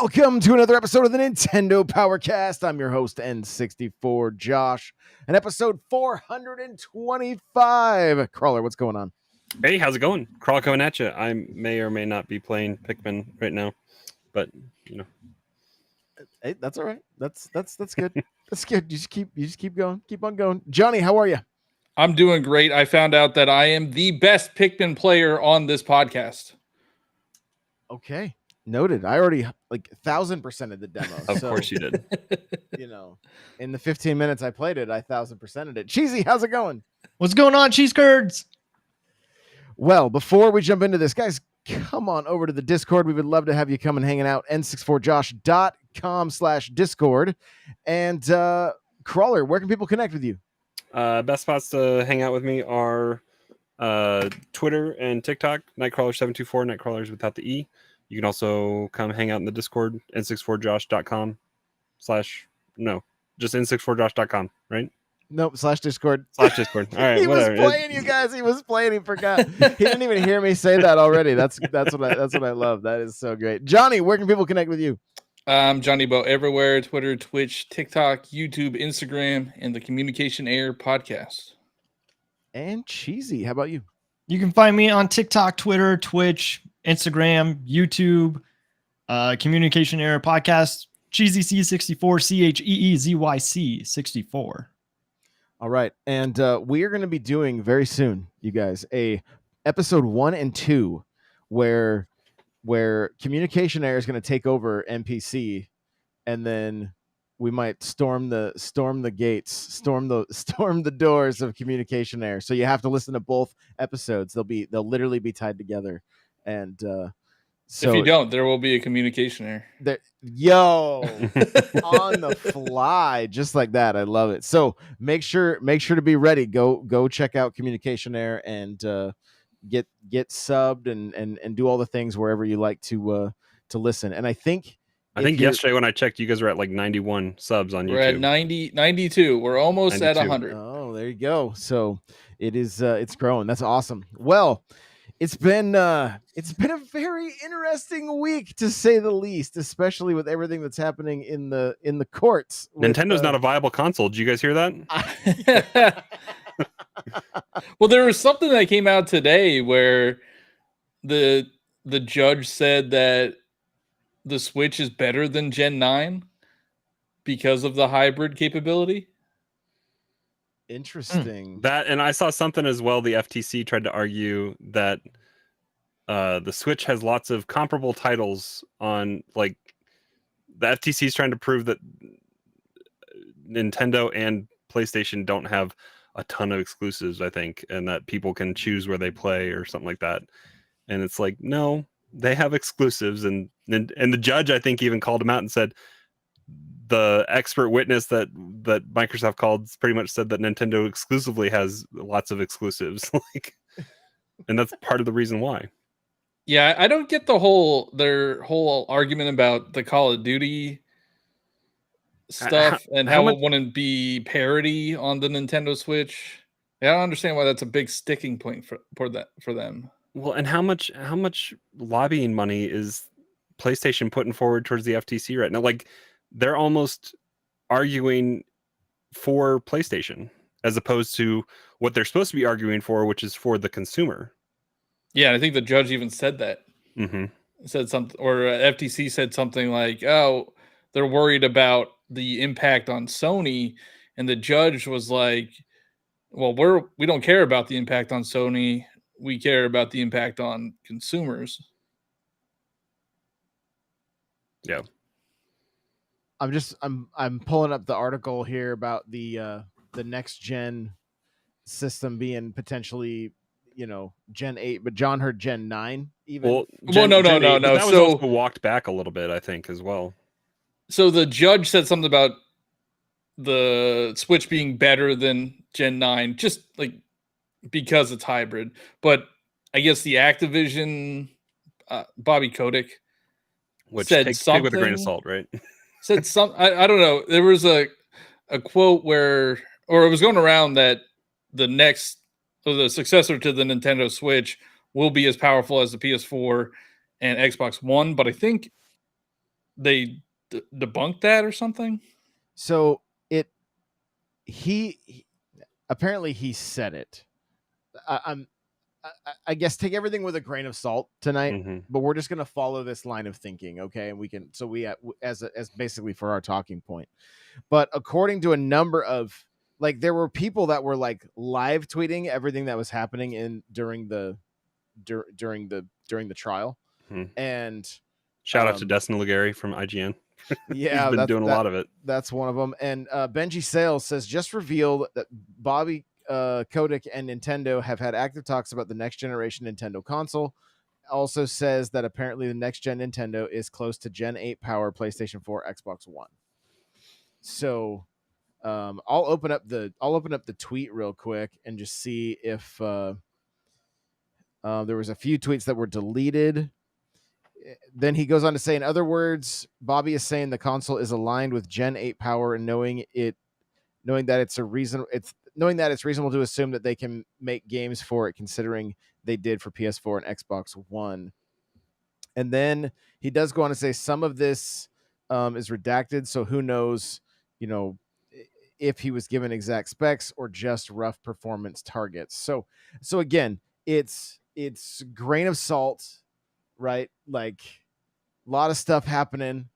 Welcome to another episode of the Nintendo Powercast. I'm your host, N64 Josh, and episode 425. Crawler, what's going on? Hey, how's it going? Crawl coming at you. I may or may not be playing Pikmin right now, but you know. Hey, that's all right. That's good. That's good. You just keep going. Keep on going. Johnny, how are you? I'm doing great. I found out that I am the best Pikmin player on this podcast. Okay. Noted. I already 1,000% of the demo. Of course you did. In the 15 minutes I played it, I 1,000%ed it. Cheesy, how's it going? What's going on, cheese curds? Well, before we jump into this, guys, come on over to the Discord. We would love to have you come and hanging out. n64josh.com/Discord. And Crawler, where can people connect with you? Best spots to hang out with me are Twitter and TikTok, Nightcrawler724, Nightcrawlers without the E. You can also come hang out in the Discord, n64josh.com just n64josh.com, right? Nope, /Discord. /Discord. All right, he whatever. was playing, you guys. He was playing. He forgot. He didn't even hear me say that already. That's what I love. That is so great. Johnny, where can people connect with you? Johnny Bo everywhere: Twitter, Twitch, TikTok, YouTube, Instagram, and the Communication Air podcast. And Cheesy, how about you? You can find me on TikTok, Twitter, Twitch, Instagram, YouTube, Communication Era Podcast, CheezyC64, CheezyC64. All right. And we are going to be doing very soon, you guys, a episode 1 and 2 where Communication Air is going to take over NPC, and then we might storm the gates, storm the doors of Communication Air. So you have to listen to both episodes. They'll literally be tied together. And so if you don't, there will be a Communication Air. On the fly, just like that. I love it. So make sure to be ready. Go check out Communication Air and get subbed and do all the things wherever you like to listen. And I think yesterday when I checked, you guys were at like 91 subs on YouTube. We're at 92. We're almost 92. at 100. Oh, there you go. So it is it's growing. That's awesome. Well, it's been a very interesting week, to say the least, especially with everything that's happening in the courts. Nintendo's not a viable console. Did you guys hear that? Well, there was something that came out today where the judge said that the Switch is better than Gen 9 because of the hybrid capability. Interesting. That, and I saw something as well. The FTC tried to argue that the Switch has lots of comparable titles on, like, the FTC is trying to prove that Nintendo and PlayStation don't have a ton of exclusives, I think, and that people can choose where they play or something like that. And it's like, no, they have exclusives. And the judge, I think, even called him out and said, the expert witness that Microsoft called pretty much said that Nintendo exclusively has lots of exclusives. And that's part of the reason why. Yeah, I don't get their whole argument about the Call of Duty stuff and how it wouldn't be parity on the Nintendo Switch. Yeah, I don't understand why that's a big sticking point for them. Well, and how much lobbying money is PlayStation putting forward towards the FTC right now? Like, they're almost arguing for PlayStation as opposed to what they're supposed to be arguing for, which is for the consumer. Yeah, I think the judge even said that. Mm-hmm. Said something, or FTC said something like, "Oh, they're worried about the impact on Sony," and the judge was like, "Well, we don't care about the impact on Sony. We care about the impact on consumers." Yeah. I'm pulling up the article here about the next gen system being potentially, Gen 8, but John heard Gen 9 even. No. That was So also walked back a little bit, I think, as well. So the judge said something about the Switch being better than Gen 9, just like because it's hybrid. But I guess the Activision Bobby Kotick, which said take with a grain of salt, right? Said some. I don't know. There was a quote where, or it was going around that the successor to the Nintendo Switch will be as powerful as the PS4 and Xbox One. But I think they debunked that or something? So he apparently he said it. I guess take everything with a grain of salt tonight, Mhm. but we're just gonna follow this line of thinking, okay? And we can as basically for our talking point. But according to a number of like, there were people that were like live tweeting everything that was happening during the trial, Mhm. and Shout out to Destin Legary from IGN. yeah, He's been doing a lot of it. That's one of them. And Benji Sales says just revealed that Bobby Kotick and Nintendo have had active talks about the next generation Nintendo console. Also says that apparently the next gen Nintendo is close to Gen 8 power PlayStation 4, Xbox One. So I'll open up the tweet real quick and just see if there was a few tweets that were deleted. Then he goes on to say, in other words, Bobby is saying the console is aligned with Gen 8 power, and knowing that it's reasonable to assume that they can make games for it, considering they did for PS4 and Xbox One. And then he does go on to say some of this is redacted, so who knows, if he was given exact specs or just rough performance targets. So again, it's grain of salt, right? Like, a lot of stuff happening.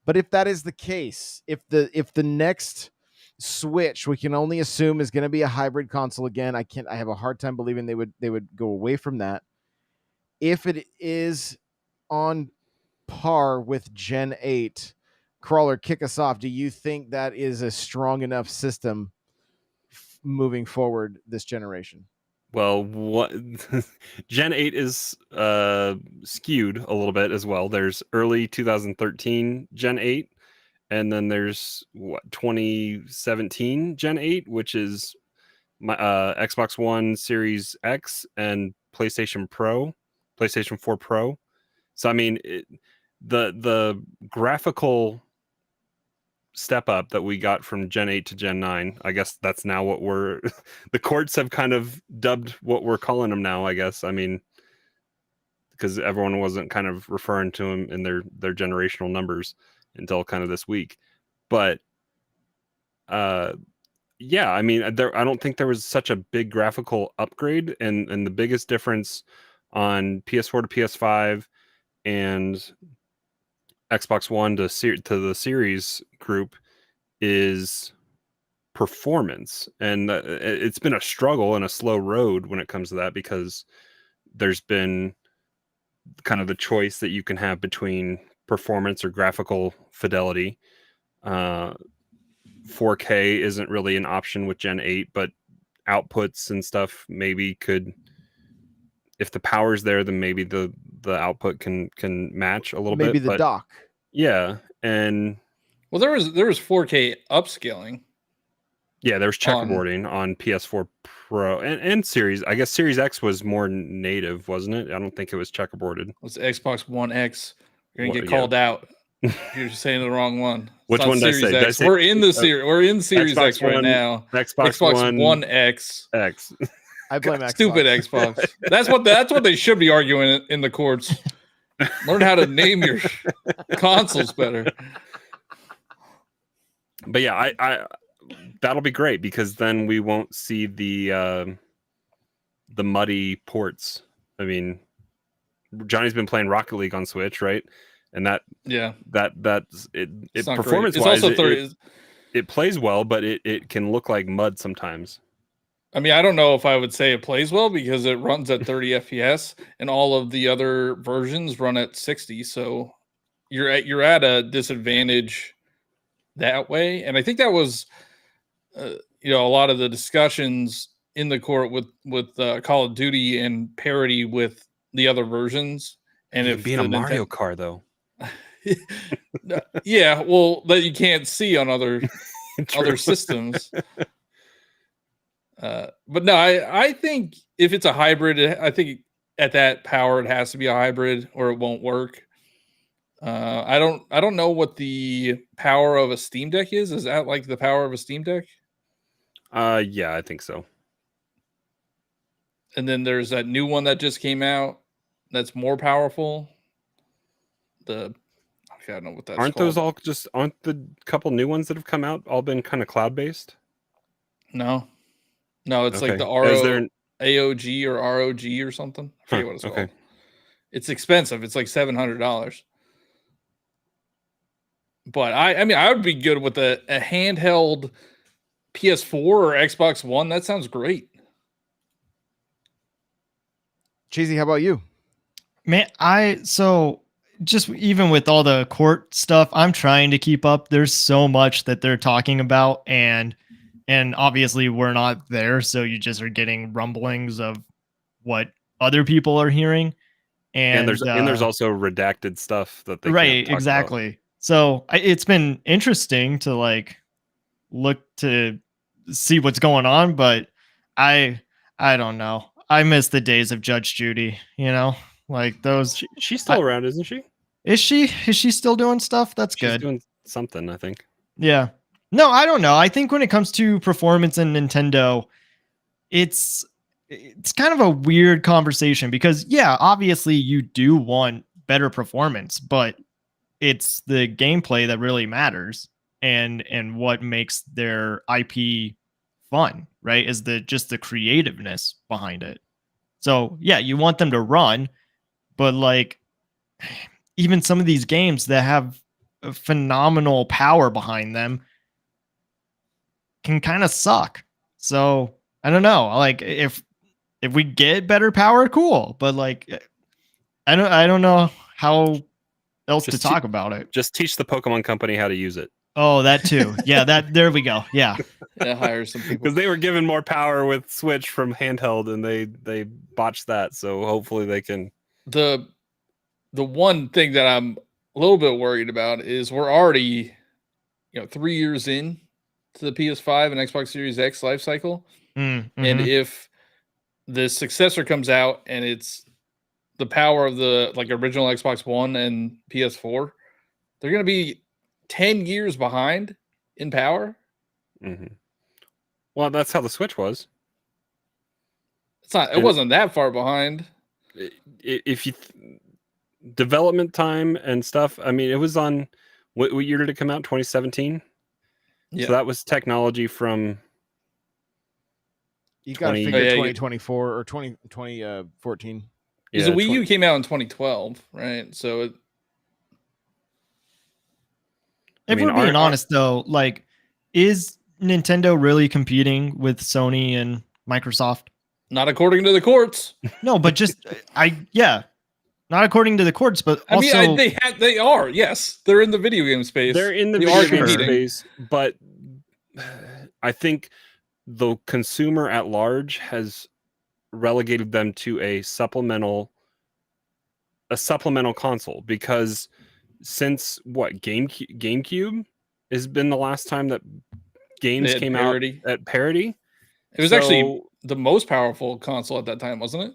But if that is the case, if the next Switch, we can only assume, is going to be a hybrid console again, I have a hard time believing they would go away from that. If it is on par with Gen 8, Crawler, kick us off. Do you think that is a strong enough system moving forward this generation? Well, what Gen 8 is skewed a little bit as well. There's early 2013 Gen 8, and then there's 2017 Gen 8, which is my Xbox One Series X and PlayStation 4 Pro. So I mean, the graphical step up that we got from Gen 8 to Gen 9, I guess that's now what we're the courts have kind of dubbed what we're calling them now, I guess. I mean, because everyone wasn't kind of referring to them in their generational numbers until kind of this week. But yeah, I mean, I don't think there was such a big graphical upgrade, and the biggest difference on PS4 to PS5 and Xbox One to the Series group is performance. And it's been a struggle and a slow road when it comes to that, because there's been kind of the choice that you can have between performance or graphical fidelity. 4K isn't really an option with Gen 8, but outputs and stuff maybe could, if the power's there, then maybe the output can match a little bit. Maybe the dock. Yeah, and well, there was 4K upscaling. Yeah, there's checkerboarding on PS4 Pro and Series. I guess Series X was more native, wasn't it? I don't think it was checkerboarded. It was Xbox One X. You're gonna get called out. You're saying the wrong one. Which one did I say? Series X. We're in the series. We're in Series X right now. Xbox One X. I blame Xbox. Stupid Xbox. That's what they should be arguing in the courts. Learn how to name your consoles better. But yeah, I that'll be great, because then we won't see the muddy ports. I mean, Johnny's been playing Rocket League on Switch, right? And that's it performance wise. It's also it plays well, but it can look like mud sometimes. I mean, I don't know if I would say it plays well, because it runs at 30 FPS and all of the other versions run at 60. So you're at a disadvantage that way. And I think that was, a lot of the discussions in the court with Call of Duty and parity with the other versions. And if being a Mario car though. Yeah, well, that you can't see on other systems. But no, I think if it's a hybrid, I think at that power it has to be a hybrid or it won't work. I don't know what the power of a Steam Deck is. Is that like the power of a Steam Deck? Yeah, I think so. And then there's that new one that just came out that's more powerful. I I don't know what that's Aren't called. those all just aren't the couple new ones that have come out all been kind of cloud based? No, it's like the Is there AOG or ROG or something. I forget what it's called. It's expensive. It's like $700. But I mean, I would be good with a handheld PS4 or Xbox One. That sounds great. Cheesy, how about you? Man, so just even with all the court stuff, I'm trying to keep up. There's so much that they're talking about, and obviously we're not there, so you just are getting rumblings of what other people are hearing. And there's also redacted stuff that they right, can't talk exactly. about. So it's been interesting to like look to see what's going on, but I don't know. I miss the days of Judge Judy, you know, like those. She's still around, isn't she? Is she still doing stuff? That's She's good. doing something, I think. Yeah. No, I don't know. I think when it comes to performance in Nintendo, it's kind of a weird conversation because yeah, obviously you do want better performance, but it's the gameplay that really matters and what makes their IP fun, right? Is just the creativeness behind it. So, yeah, you want them to run, but like even some of these games that have a phenomenal power behind them can kind of suck. So, I don't know. Like if we get better power, cool, but like I don't know how else to talk about it. Just teach the Pokemon Company how to use it. Oh, that too. Yeah, there we go. Yeah. Hire some people. Because they were given more power with Switch from handheld and they botched that. So hopefully they can. The one thing that I'm a little bit worried about is we're already, 3 years in to the PS5 and Xbox Series X life cycle. Mm-hmm. And if the successor comes out and it's the power of the like original Xbox One and PS4, they're going to be 10 years behind in power. Mm-hmm. Well, that's how the Switch was. It wasn't that far behind. If you development time and stuff, I mean, it was on what year did it come out? 2017. Yeah. So that was technology from. You got to figure 2024 or 2014. Because the Wii U came out in 2012, right? So if we're being honest, though, like, is Nintendo really competing with Sony and Microsoft? Not according to the courts. No, but just not according to the courts, but also I mean, they are. Yes, they're in the video game space. They're in the video game space, but I think the consumer at large has relegated them to a supplemental console because since GameCube has been the last time that games came out at parity. It was actually the most powerful console at that time, wasn't it?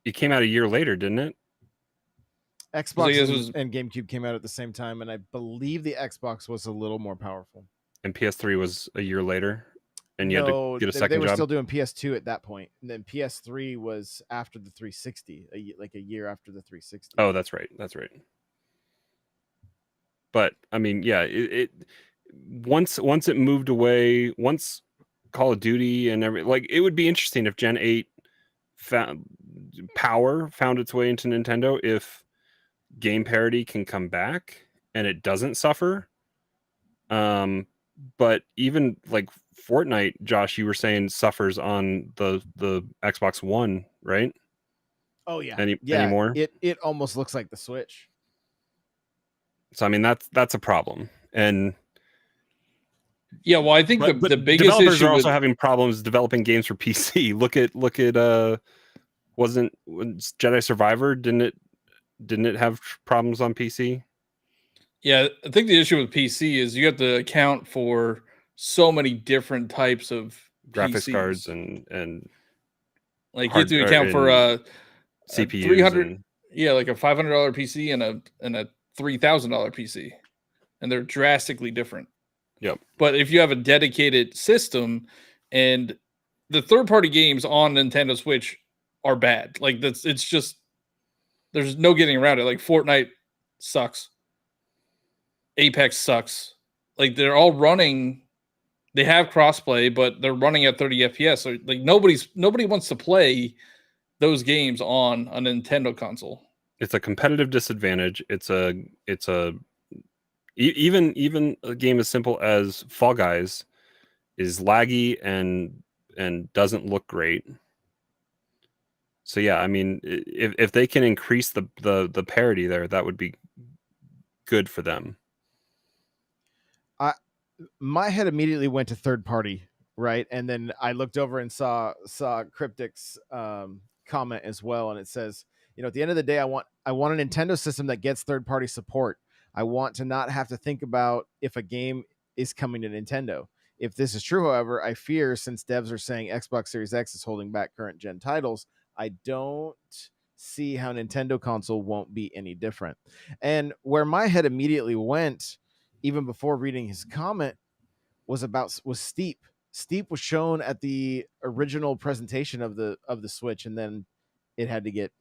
It came out a year later, didn't it? Xbox and GameCube came out at the same time, and I believe the Xbox was a little more powerful. And PS3 was a year later, and you had to get a second job? They were still doing PS2 at that point, and then PS3 was after the 360, like a year after the 360. Oh, that's right. But I mean, yeah, it once it moved away, once Call of Duty and it would be interesting if Gen 8 found its way into Nintendo, if game parity can come back and it doesn't suffer. But even like Fortnite, Josh, you were saying suffers on the Xbox One, right? Oh yeah. Anymore? It almost looks like the Switch. So I mean that's a problem. And yeah, well, I think the biggest developers issue are also having problems developing games for PC. Look at wasn't Jedi Survivor, didn't it have problems on PC? Yeah, I think the issue with PC is you have to account for so many different types of graphics PCs. cards and like you have to account for CPUs 300 like a $500 PC and a $3,000 PC, and they're drastically different. Yep. But if you have a dedicated system, and the third-party games on Nintendo Switch are bad, like it's just there's no getting around it. Like Fortnite sucks. Apex sucks. Like they're all running. They have crossplay, but they're running at 30 FPS. So like nobody wants to play those games on a Nintendo console. It's a competitive disadvantage. Even a game as simple as Fall Guys is laggy and doesn't look great. So yeah, I mean, if they can increase the parity there, that would be good for them. My head immediately went to third party, right? And then I looked over and saw Cryptic's comment as well, and it says, at the end of the day, I want a Nintendo system that gets third party support. I want to not have to think about if a game is coming to Nintendo. If this is true, however, I fear since devs are saying Xbox Series X is holding back current gen titles, I don't see how Nintendo console won't be any different. And where my head immediately went, even before reading his comment, was Steep. Steep was shown at the original presentation of the Switch, and then it had to get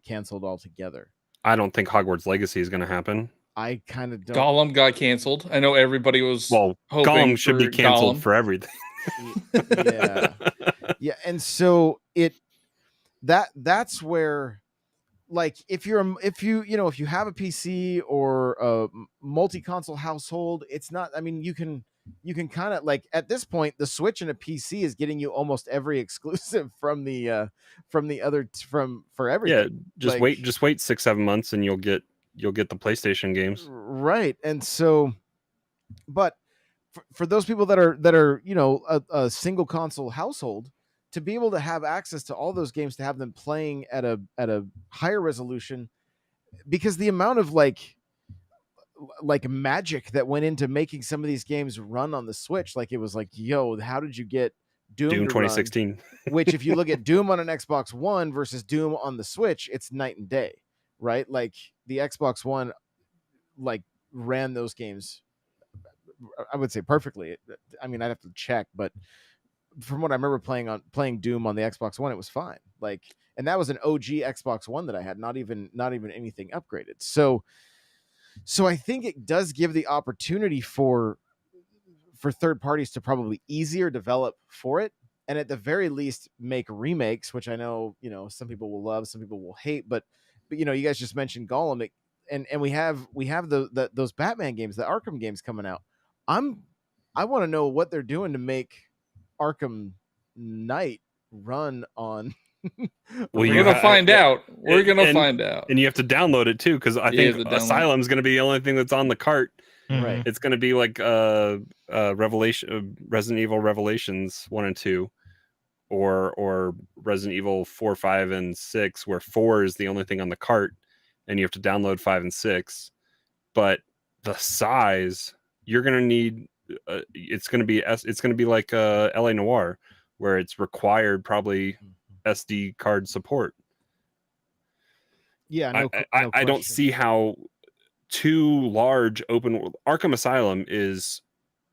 canceled altogether. I don't think Hogwarts Legacy is going to happen. I kind of don't. Gollum got canceled. I know everybody was hoping Gollum should be canceled Gollum. for everything. Yeah, and so that's where, like, if you have a PC or a multi-console household, it's not, I mean, you can kind of, like, at this point the Switch and a PC is getting you almost every exclusive for everything. Yeah, just wait 6-7 months and you'll get the PlayStation games. Right. And so, but for those people that are a single console household, to be able to have access to all those games, to have them playing at a higher resolution, because the amount of like magic that went into making some of these games run on the Switch, like, it was like, yo, how did you get Doom 2016 which, if you look at Doom on an Xbox One versus Doom on the Switch, it's night and day, right? Like, the Xbox One, like, ran those games, I would say, perfectly. I mean, I'd have to check, but from what I remember playing Doom on the Xbox One, it was fine. Like, and that was an OG Xbox One that I had, not even anything upgraded. So I think it does give the opportunity for third parties to probably easier develop for it, and at the very least make remakes, which I know, some people will love, some people will hate, but you guys just mentioned Gollum, and we have those Batman games, the Arkham games coming out. I want to know what they're doing to make Arkham Knight run on. We're gonna find out. We're gonna find out, and you have to download it too, because I think Asylum's going to be the only thing that's on the cart. Right. It's going to be like Resident Evil Revelations 1 and 2, or Resident Evil 4, 5, and 6, where 4 is the only thing on the cart, and you have to download 5 and 6. But the size, you're going to need. It's going to be like LA Noire, where it's required probably SD card support. Yeah, no I don't see how too large open world. Arkham Asylum is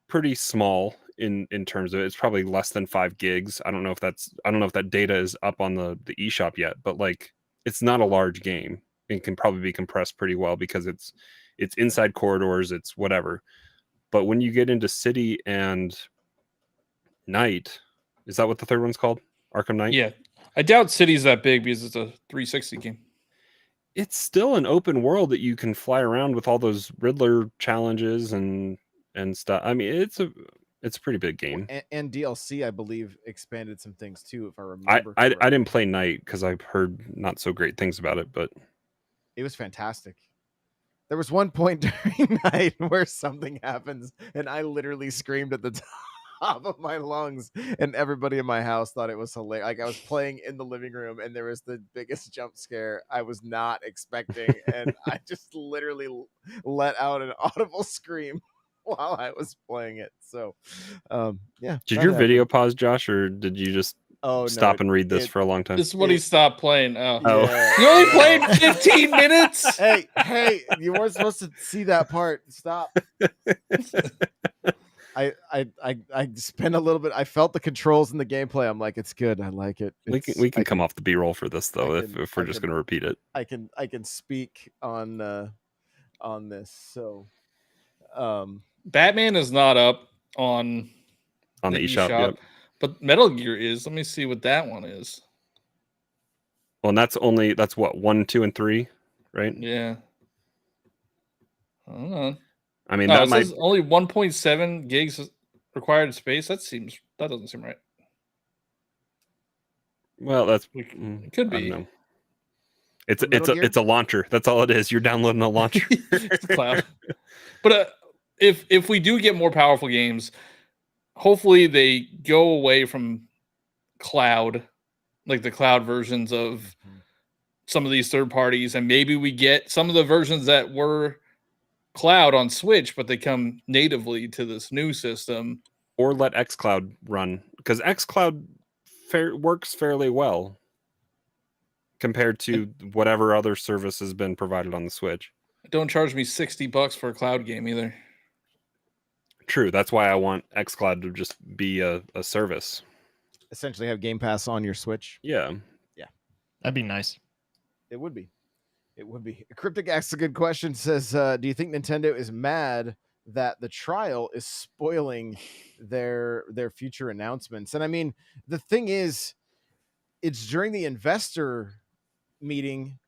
pretty small in terms of, it's probably less than 5 gigs. I don't know if that data is up on the eShop yet, but like, it's not a large game. It can probably be compressed pretty well because it's inside corridors, it's whatever. But when you get into City and Night, is that what the third one's called? Arkham Knight? Yeah. I doubt City's that big because it's a 360 game. It's still an open world that you can fly around with all those Riddler challenges and stuff. I mean, it's a pretty big game. And DLC, I believe, expanded some things too, if I remember. I didn't play Night because I've heard not so great things about it, but it was fantastic. There was one point during Night where something happens, and I literally screamed at the top of my lungs, and everybody in my house thought it was hilarious. Like, I was playing in the living room, and there was the biggest jump scare I was not expecting, and I just literally let out an audible scream while I was playing it. So, yeah. Did your video pause, Josh, or did you just stop and read this for a long time? This is what he stopped playing. Yeah. You only played 15 minutes? Hey, you weren't supposed to see that part. Stop. I spent a little bit. I felt the controls in the gameplay. I'm like, it's good. I like it. We can come off the B-roll for this though, if we're just going to repeat it. I can speak on this. So, Batman is not up on On the eShop, yep. but Metal Gear is. Let me see what that one is. Well, and that's what 1, 2, and 3, right? Yeah. Hold on. I mean, No, that it might. says only 1.7 gigs required space. That doesn't seem right. Well, that's It could I don't be. know. Metal Gear? It's a launcher. That's all it is. You're downloading a launcher. It's the cloud. But if we do get more powerful games, hopefully they go away from cloud, like the cloud versions of some of these third parties, and maybe we get some of the versions that were cloud on Switch, but they come natively to this new system. Or let xCloud run, because xCloud works fairly well compared to whatever other service has been provided on the Switch. Don't charge me $60 for a cloud game either. True. That's why I want xCloud to just be a service. Essentially have Game Pass on your Switch. Yeah. That'd be nice. It would be. It would be. Cryptic asks a good question. Says, do you think Nintendo is mad that the trial is spoiling their future announcements? And I mean, the thing is, it's during the investor meeting,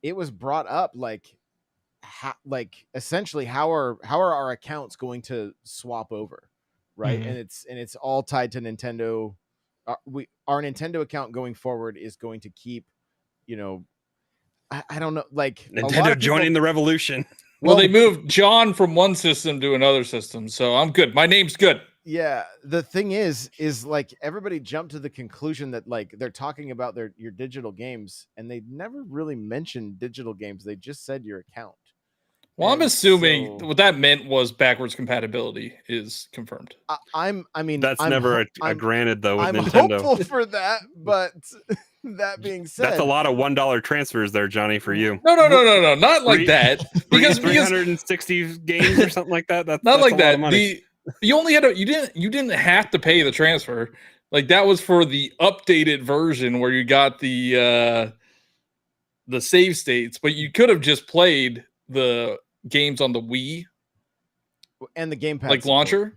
it was brought up like essentially how are our accounts going to swap over, right? Mhm. And it's all tied to Nintendo. Our Nintendo account going forward is going to keep, I don't know, like Nintendo joining the revolution. Well, they moved John from one system to another system, so I'm good. My name's good. Yeah, the thing is like everybody jumped to the conclusion that like they're talking about your digital games, and they never really mentioned digital games. They just said your account. Well, I'm And assuming so- what that meant was backwards compatibility is confirmed. That's never granted though with I'm Nintendo. hopeful for that, but that being said, That's a lot of $1 transfers there, Johnny, for you. No, not like that. Because 360 games or something like that. That's like a that. lot of money. You only had you didn't have to pay the transfer. Like that was for the updated version where you got the save states, but you could have just played the games on the Wii and the gamepad like support. launcher.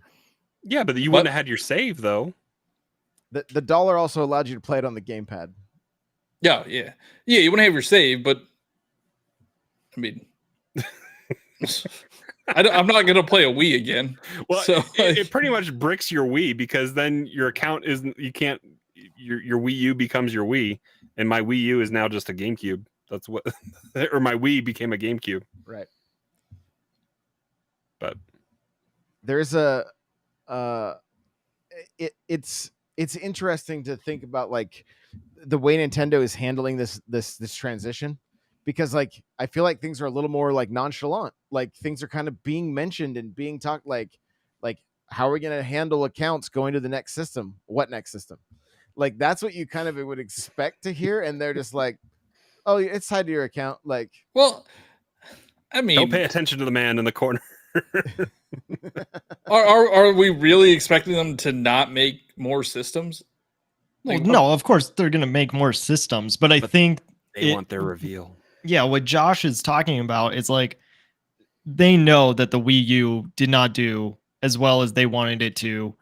Yeah, but you wouldn't have had your save though. The dollar also allowed you to play it on the gamepad. Yeah. You wouldn't have your save, but I mean, I'm not gonna play a Wii again. Well, so it pretty much bricks your Wii, because then your account isn't. You can't. Your Wii U becomes your Wii, and my Wii U is now just a GameCube. That's what, or my Wii became a GameCube. Right. But there's it's interesting to think about like the way Nintendo is handling this transition, because like I feel like things are a little more like nonchalant, like things are kind of being mentioned and being talked like how are we going to handle accounts going to the next system? What next system? Like that's what you kind of would expect to hear, and they're just like, oh, it's tied to your account. Like, well, I mean, don't pay attention to the man in the corner. Are we really expecting them to not make more systems? Well, no, of course they're going to make more systems, but I think they want their reveal. Yeah, what Josh is talking about is like they know that the Wii U did not do as well as they wanted it to,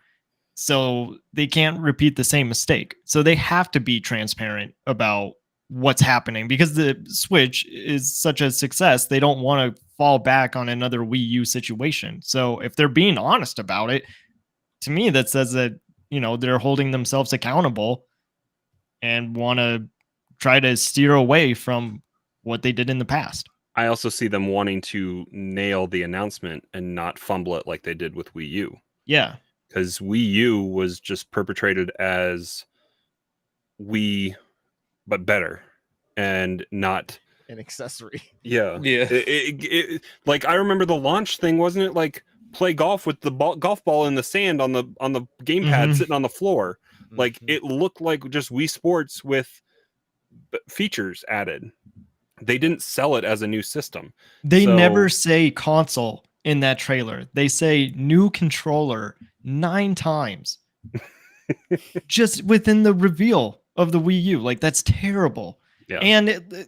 so they can't repeat the same mistake. So they have to be transparent about what's happening, because the Switch is such a success. They don't want to fall back on another Wii U situation. So if they're being honest about it, to me, that says that, they're holding themselves accountable and want to try to steer away from what they did in the past. I also see them wanting to nail the announcement and not fumble it like they did with Wii U. Yeah. Because Wii U was just perpetrated as Wii, but better, and not an accessory. Yeah. Yeah. Like I remember the launch thing, wasn't it? Like play golf with the golf ball in the sand on the gamepad sitting on the floor. Like it looked like just Wii Sports with features added. They didn't sell it as a new system. They never say console in that trailer. They say new controller 9 times. Just within the reveal of the Wii U. Like that's terrible. Yeah. And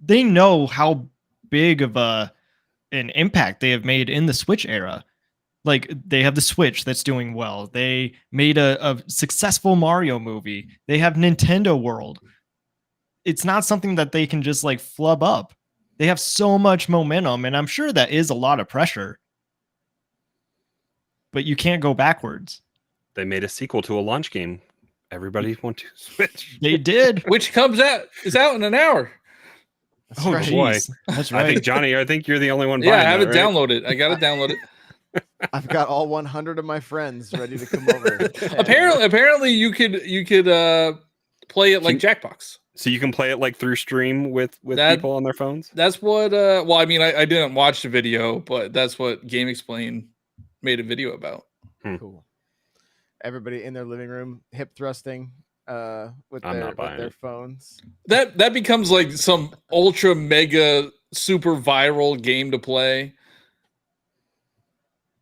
they know how big of a an impact they have made in the Switch era. Like, they have the Switch that's doing well. They made a successful Mario movie. They have Nintendo World. It's not something that they can just like flub up. They have so much momentum, and I'm sure that is a lot of pressure. But you can't go backwards. They made a sequel to a launch game. Everybody want to Switch. They did. Which is out in an hour. That's Oh, right. boy. jeez. That's I right. think Johnny, I think you're the only one Yeah, I buying have that, it right? downloaded. I got to download it. I've got all 100 of my friends ready to come over. And- Apparently, you could play it like Jackbox. So you can play it like through stream with That- people on their phones? That's what. Well, I mean, I didn't watch the video, but that's what Game Explain made a video about. Cool. Everybody in their living room, hip thrusting with I'm not buying their it. phones. That becomes like some ultra mega super viral game to play.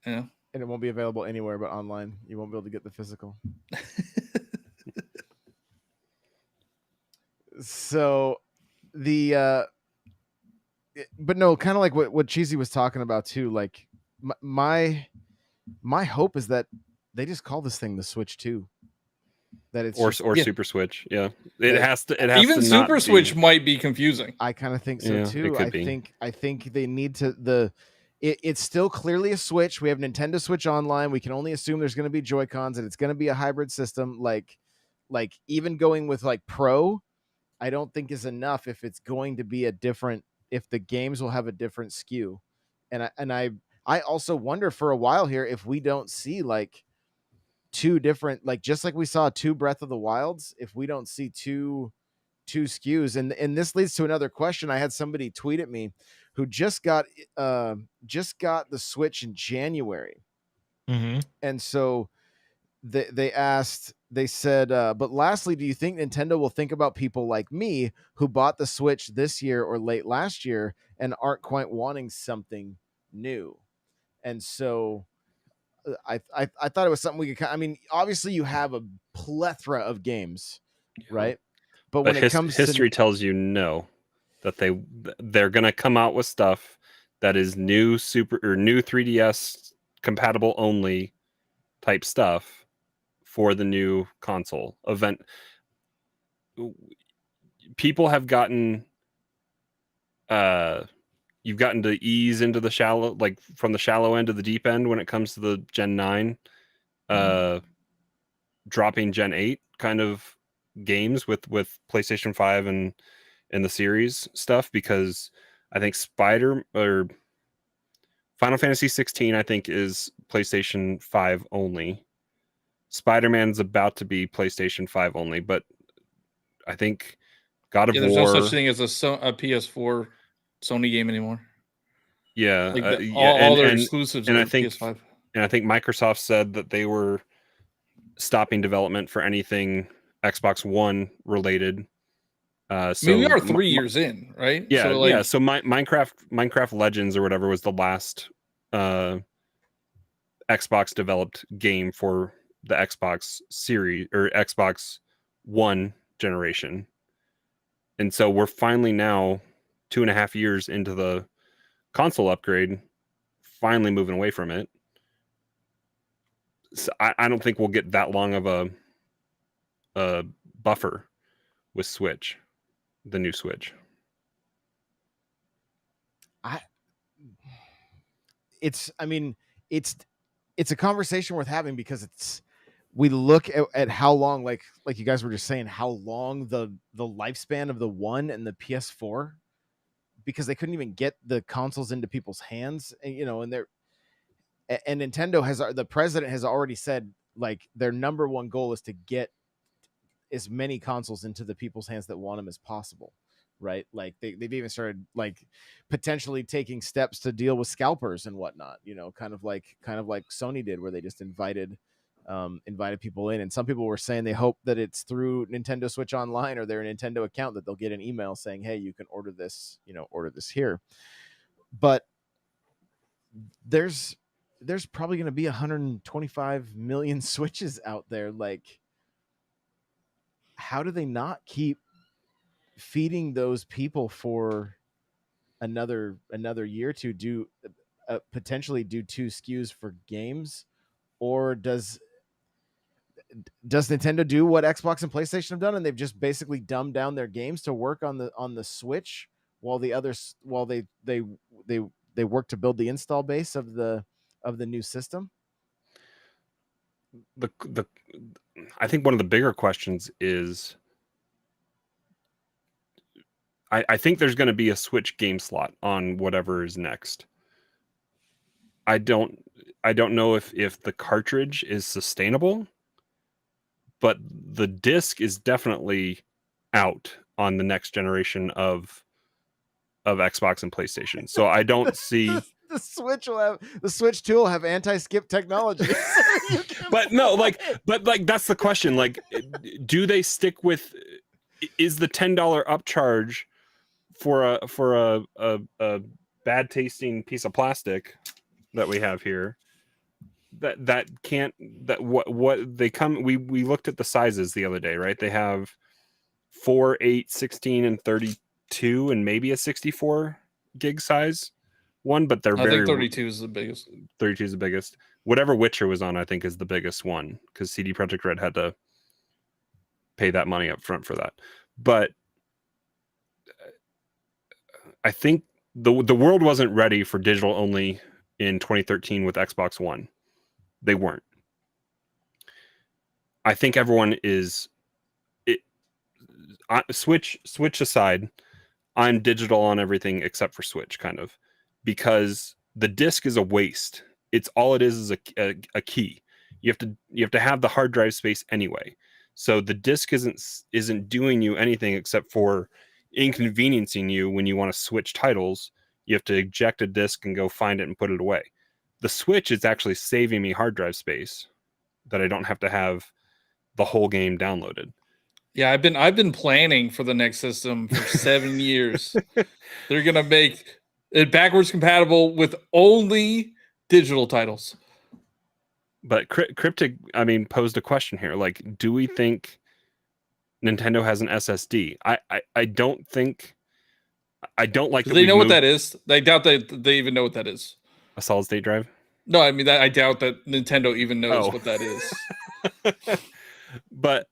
Yeah. And it won't be available anywhere but online. You won't be able to get the physical. So the but no, kind of like what Cheesy was talking about too. Like my hope is that they just call this thing the Switch 2. That it's Or Yeah. Super Switch. Yeah. Yeah. It has to Even to not Super be- Switch might be confusing. I kind of think so Yeah, it too. could be. I think they need to it's still clearly a Switch. We have Nintendo Switch Online. We can only assume there's going to be Joy-Cons and it's going to be a hybrid system. Like even going with like Pro, I don't think is enough if it's going to be if the games will have a different SKU. And I also wonder for a while here if we don't see like two different, like just like we saw 2 Breath of the Wilds, if we don't see two SKUs. And this leads to another question. I had somebody tweet at me who just got the Switch in January. Mm-hmm. And so they said, but lastly, do you think Nintendo will think about people like me who bought the Switch this year or late last year and aren't quite wanting something new? And so I thought it was something we could, I mean, obviously you have a plethora of games, right? But when it comes history to tells you no, that they're gonna come out with stuff that is new super or new 3DS compatible only type stuff for the new console event. People have gotten you've gotten to ease into the shallow, like from the shallow end to the deep end when it comes to the Gen 9 dropping Gen 8 kind of games with PlayStation 5 and the series stuff, because I think Final Fantasy 16 I think is PlayStation 5 only. Spider-Man's about to be PlayStation 5 only, but I think God of There's War, no such thing as a PS4 Sony game anymore. yeah, Like yeah, all their exclusives and are I think PS5. and I think Microsoft said that they were stopping development for anything Xbox One related. So I mean, we are 3 years in, right? Yeah, So, like, yeah. So Minecraft Legends or whatever was the last Xbox developed game for the Xbox series or Xbox One generation. And so we're finally now 2.5 years into the console upgrade, finally moving away from it. So I don't think we'll get that long of a buffer with Switch, the new Switch. it's a conversation worth having because we look at how long, like you guys were just saying, how long the lifespan of the One and the PS4, because they couldn't even get the consoles into people's hands, and Nintendo the president has already said like their number one goal is to get as many consoles into the people's hands that want them as possible, right? Like they've even started like potentially taking steps to deal with scalpers and whatnot, kind of like Sony did, where they just invited people in. And some people were saying they hope that it's through Nintendo Switch Online or their Nintendo account that they'll get an email saying, hey, you can order this here. But there's probably going to be 125 million Switches out there. Like, how do they not keep feeding those people for another year to do potentially do 2 SKUs for games, or does Nintendo do what Xbox and PlayStation have done, and they've just basically dumbed down their games to work on the Switch, while the others while they work to build the install base of the new system? The I think one of the bigger questions is, I think there's going to be a Switch game slot on whatever is next. I don't know if the cartridge is sustainable, but the disc is definitely out on the next generation of Xbox and PlayStation. So I don't see the Switch 2 will have anti-skip technology. but that's the question. Like, do they stick with, is the $10 upcharge for a bad tasting piece of plastic that we have here, that can't, that what they come, we looked at the sizes the other day, right? They have 4, 8, 16, and 32, and maybe a 64 gig size one, but they're I very think 32 is the biggest. 32 is the biggest. Whatever Witcher was on, I think, is the biggest one, because CD Projekt Red had to pay that money up front for that. But I think the world wasn't ready for digital only in 2013 with Xbox One. They weren't. I think everyone is Switch aside, I'm digital on everything except for Switch, kind of, because the disc is a waste. It's all it is a key. You have to have the hard drive space anyway. So the disc isn't doing you anything except for inconveniencing you when you want to switch titles. You have to eject a disc and go find it and put it away. The Switch is actually saving me hard drive space that I don't have to have the whole game downloaded. Yeah, I've been planning for the next system for 7 years. They're gonna make it backwards compatible with only digital titles. But Cryptic, I mean, posed a question here. Like, do we think Nintendo has an SSD? I don't think. I don't like. Do they know what that is? I doubt that they even know what that is. A solid state drive? No, I mean I doubt that Nintendo even knows what that is. But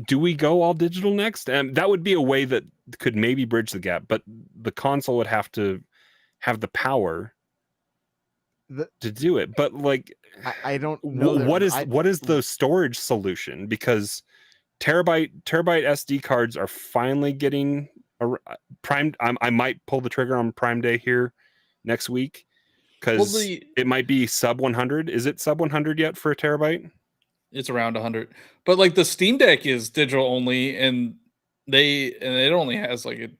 do we go all digital next? And that would be a way that could maybe bridge the gap. But the console would have to have the power to do it. But like, I don't know what is the storage solution, because terabyte SD cards are finally getting primed. I might pull the trigger on Prime Day here next week, because it might be sub 100. Is it sub 100 yet for a terabyte? It's around 100. But like the Steam Deck is digital only, and it only has like a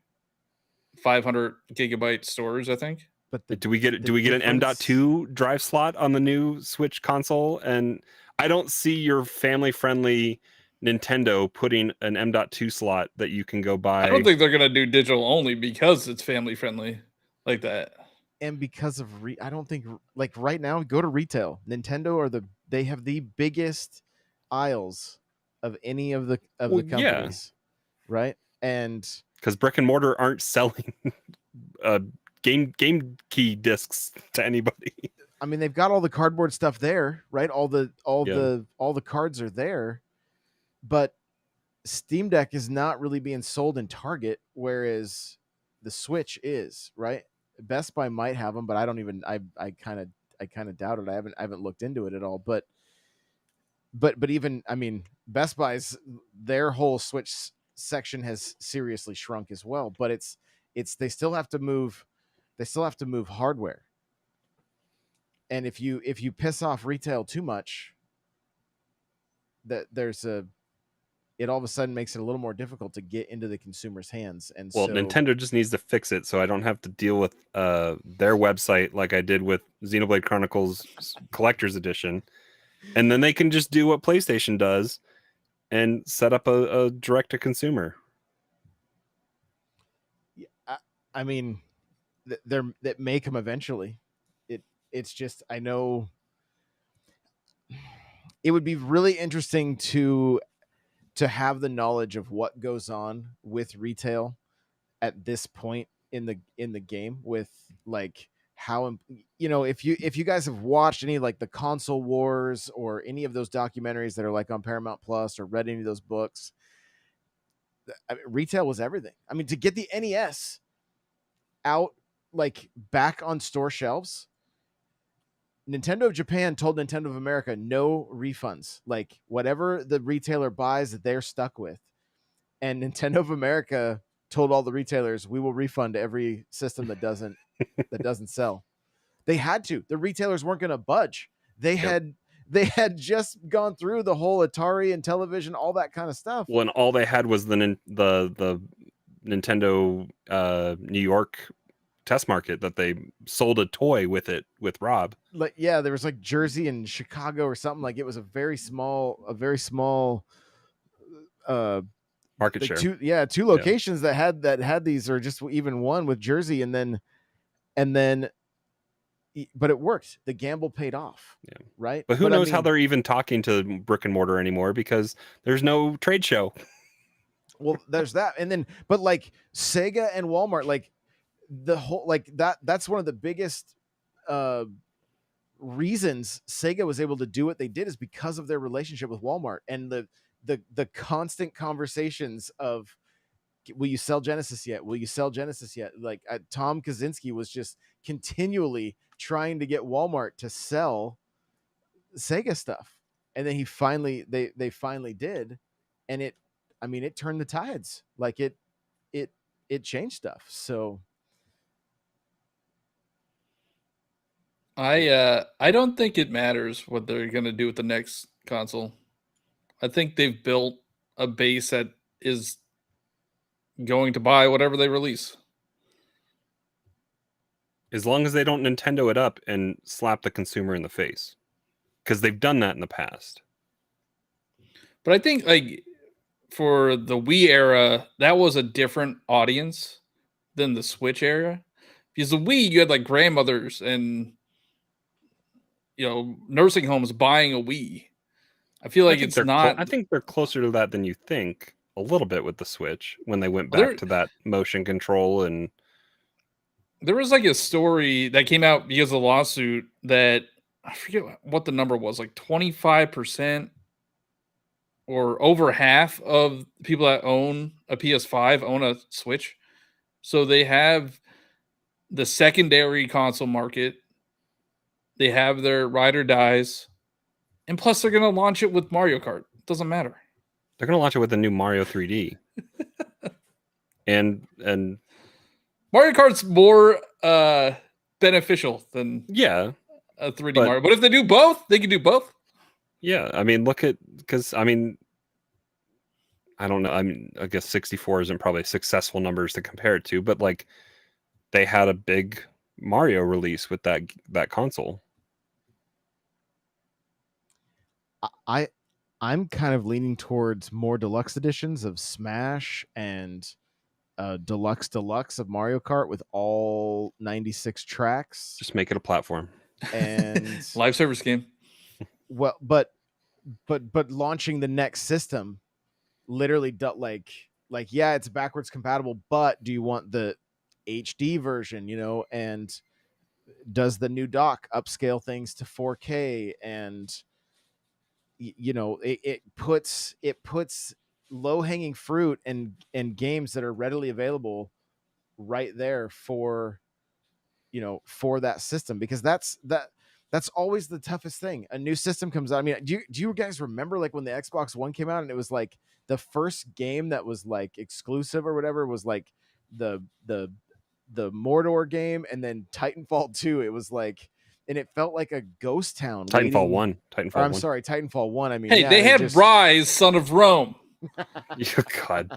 500 gigabyte storage, I think. But do we get an M.2 drive slot on the new Switch console? And I don't see your family friendly Nintendo putting an M.2 slot that you can go buy. I don't think they're gonna do digital only because it's family friendly like that. And because of I don't think, like, right now, go to retail. Nintendo they have the biggest aisles of any of the companies, right? And because brick and mortar aren't selling game key discs to anybody. I mean, they've got all the cardboard stuff there, right? All the cards are there, but Steam Deck is not really being sold in Target, whereas the Switch is, right? Best Buy might have them, but I don't even. I kind of doubt it. I haven't looked into it at all. But even, I mean, Best Buy's, their whole Switch section has seriously shrunk as well. But it's they still have to move hardware. And if you piss off retail too much, that it all of a sudden makes it a little more difficult to get into the consumer's hands. And well, Nintendo just needs to fix it, so I don't have to deal with their website like I did with Xenoblade Chronicles Collector's Edition, and then they can just do what PlayStation does and set up a direct to consumer. I mean, that may come eventually. It's just, I know it would be really interesting to to have the knowledge of what goes on with retail at this point in the game, with like how, you know, if you guys have watched any like the console wars or any of those documentaries that are like on Paramount Plus, or read any of those books, I mean, retail was everything. I mean, to get the NES out, like back on store shelves, Nintendo of Japan told Nintendo of America no refunds. Like whatever the retailer buys, they're stuck with. And Nintendo of America told all the retailers, we will refund every system that doesn't sell. They had to. The retailers weren't going to budge. They had just gone through the whole Atari and television, all that kind of stuff. Well, and all they had was the Nintendo New York test market that they sold a toy with it with Rob. Like, yeah, there was like Jersey and Chicago or something. Like it was a very small market like share. two locations that had these, or just even one with Jersey, and then but it worked. The gamble paid off. Yeah. Right. But who knows how they're even talking to brick and mortar anymore, because there's no trade show. Well, there's that. And then, but like Sega and Walmart, like the whole, like that's one of the biggest reasons Sega was able to do what they did, is because of their relationship with Walmart and the constant conversations of, will you sell Genesis yet? Will you sell Genesis yet? Like Tom Kaczynski was just continually trying to get Walmart to sell Sega stuff. And then they finally did. And it turned the tides. Like it changed stuff. So I don't think it matters what they're going to do with the next console. I think they've built a base that is going to buy whatever they release. As long as they don't Nintendo it up and slap the consumer in the face, because they've done that in the past. But I think like for the Wii era, that was a different audience than the Switch era. Because the Wii, you had like grandmothers and, you know, nursing homes buying a Wii. I feel like it's not. I think they're closer to that than you think, a little bit with the Switch, when they went back to that motion control. And there was like a story that came out because of the lawsuit that I forget what the number was, like 25% or over half of people that own a PS5 own a Switch. So they have the secondary console market. They have their ride or dies. And plus they're going to launch it with Mario Kart. It doesn't matter. They're going to launch it with a new Mario 3D. and Mario Kart's more beneficial than a 3D Mario. But if they do both, they can do both. Yeah, I mean, because I don't know. I mean, I guess 64 isn't probably successful numbers to compare it to, but like they had a big Mario release with that console. I'm kind of leaning towards more deluxe editions of Smash and deluxe of Mario Kart with all 96 tracks. Just make it a platform and live service game. Well, but launching the next system, literally, like yeah, it's backwards compatible, but do you want the HD version? You know, and does the new dock upscale things to 4K? And you know, it puts low hanging fruit and games that are readily available right there for, you know, for that system, because that's always the toughest thing. A new system comes out. I mean, do you guys remember like when the Xbox One came out and it was like the first game that was like exclusive or whatever was like the Mordor game, and then Titanfall 2. It was like, and it felt like a ghost town. Titanfall 1. Sorry, Titanfall 1. I mean, hey, they had Rise, Son of Rome. Oh, God.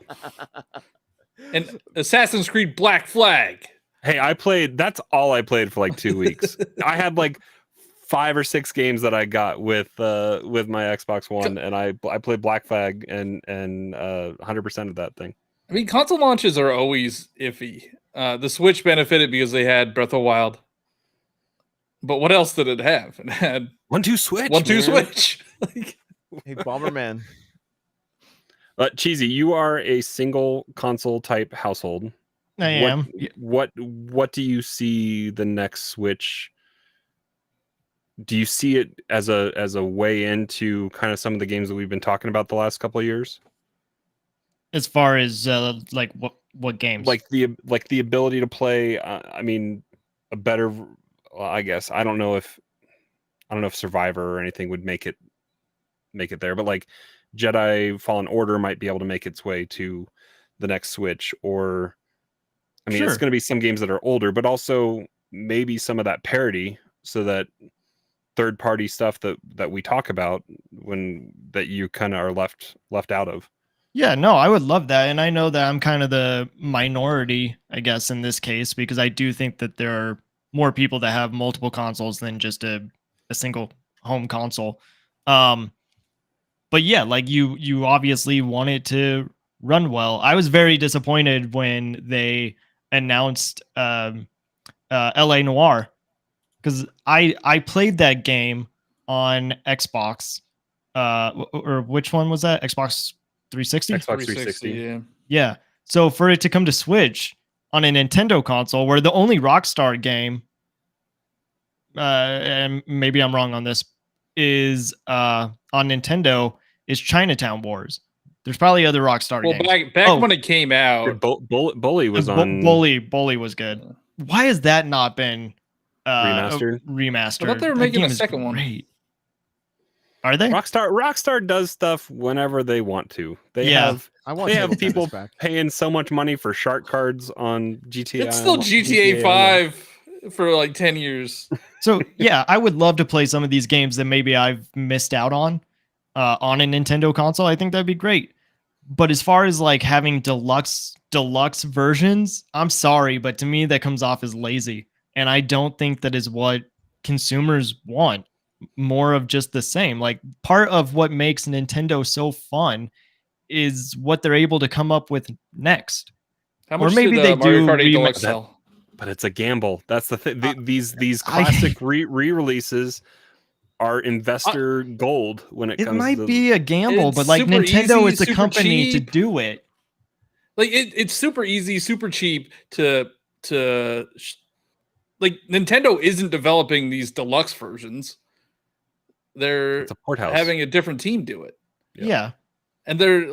And Assassin's Creed Black Flag. Hey, that's all I played for like 2 weeks. I had like 5 or 6 games that I got with my Xbox One, and I played Black Flag and 100% of that thing. I mean, console launches are always iffy. The Switch benefited because they had Breath of the Wild. But what else did it have? It had 1-2 Switch. 1-2 Switch. Hey, Bomberman. Cheesy, you are a single console type household. I am. What do you see the next Switch? Do you see it as a way into kind of some of the games that we've been talking about the last couple of years? As far as like what games? Like the ability to play. I mean, a better. Well, I guess I don't know if Survivor or anything would make it there, but like Jedi Fallen Order might be able to make its way to the next Switch, or I mean, it's Sure. going to be some games that are older, but also maybe some of that parity, so that third party stuff that we talk about that you kind of are left out of. Yeah, no, I would love that. And I know that I'm kind of the minority, I guess, in this case, because I do think that there are more people that have multiple consoles than just a single home console. But yeah, like you obviously want it to run well. I was very disappointed when they announced LA Noir, because I played that game on Xbox. Or which one was that? Xbox 360? Xbox 360. Yeah. Yeah. So for it to come to Switch on a Nintendo console, where the only Rockstar game, and maybe I'm wrong on this, is on Nintendo is Chinatown Wars. There's probably other Rockstar Well, games. back when it came out, Bully was on Bully was good. Why has that not been remastered? I thought they were That making game a is second one. great. Are they? Rockstar does stuff whenever they want to. They have people back. paying so much money for shark cards on GTA. It's still GTA 5 for like 10 years. So yeah, I would love to play some of these games that maybe I've missed out on a Nintendo console. I think that'd be great. But as far as like having deluxe versions, I'm sorry, but to me that comes off as lazy, and I don't think that is what consumers want. More of just the same. Like, part of what makes Nintendo so fun is what they're able to come up with next. How much Or maybe did they Mario do Kart 8 Deluxe sell? But it's a gamble. That's the thing. These classic re-releases are investor gold when it comes. It might to be a gamble, It's but like super Nintendo easy, is the super company to cheap. do it. Like it's super easy, super cheap to like Nintendo isn't developing these deluxe versions. They're It's a port house. having a different team do it. Yeah. And they're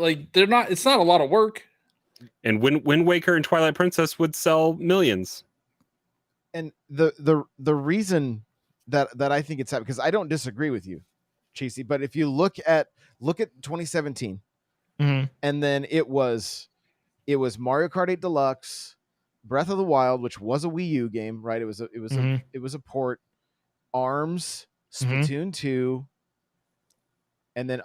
not, it's not a lot of work. And Wind Waker and Twilight Princess would sell millions. And the reason that I think it's happening, because I don't disagree with you, Cheesy, but if you look at 2017, Mm-hmm. and then it was Mario Kart 8 Deluxe, Breath of the Wild, which was a Wii U game, right? It was a port, ARMS, Splatoon 2, and then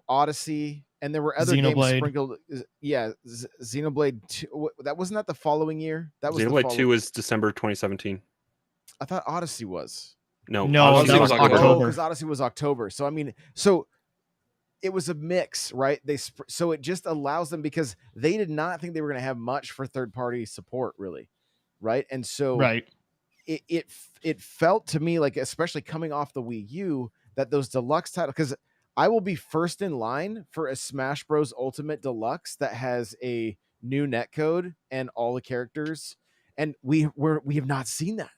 Odyssey, and there were other games sprinkled. Yeah, Xenoblade 2. That wasn't that the following year. That was Xenoblade 2 was December 2017. I thought Odyssey was. No, Odyssey that was October. Because Odyssey was October. So I mean, it was a mix, right? So it just allows them, because they did not think they were going to have much for third-party support, really, right? And so it felt to me like, especially coming off the Wii U, that those deluxe titles, because I will be first in line for a Smash Bros. Ultimate Deluxe that has a new netcode and all the characters, and we have not seen that.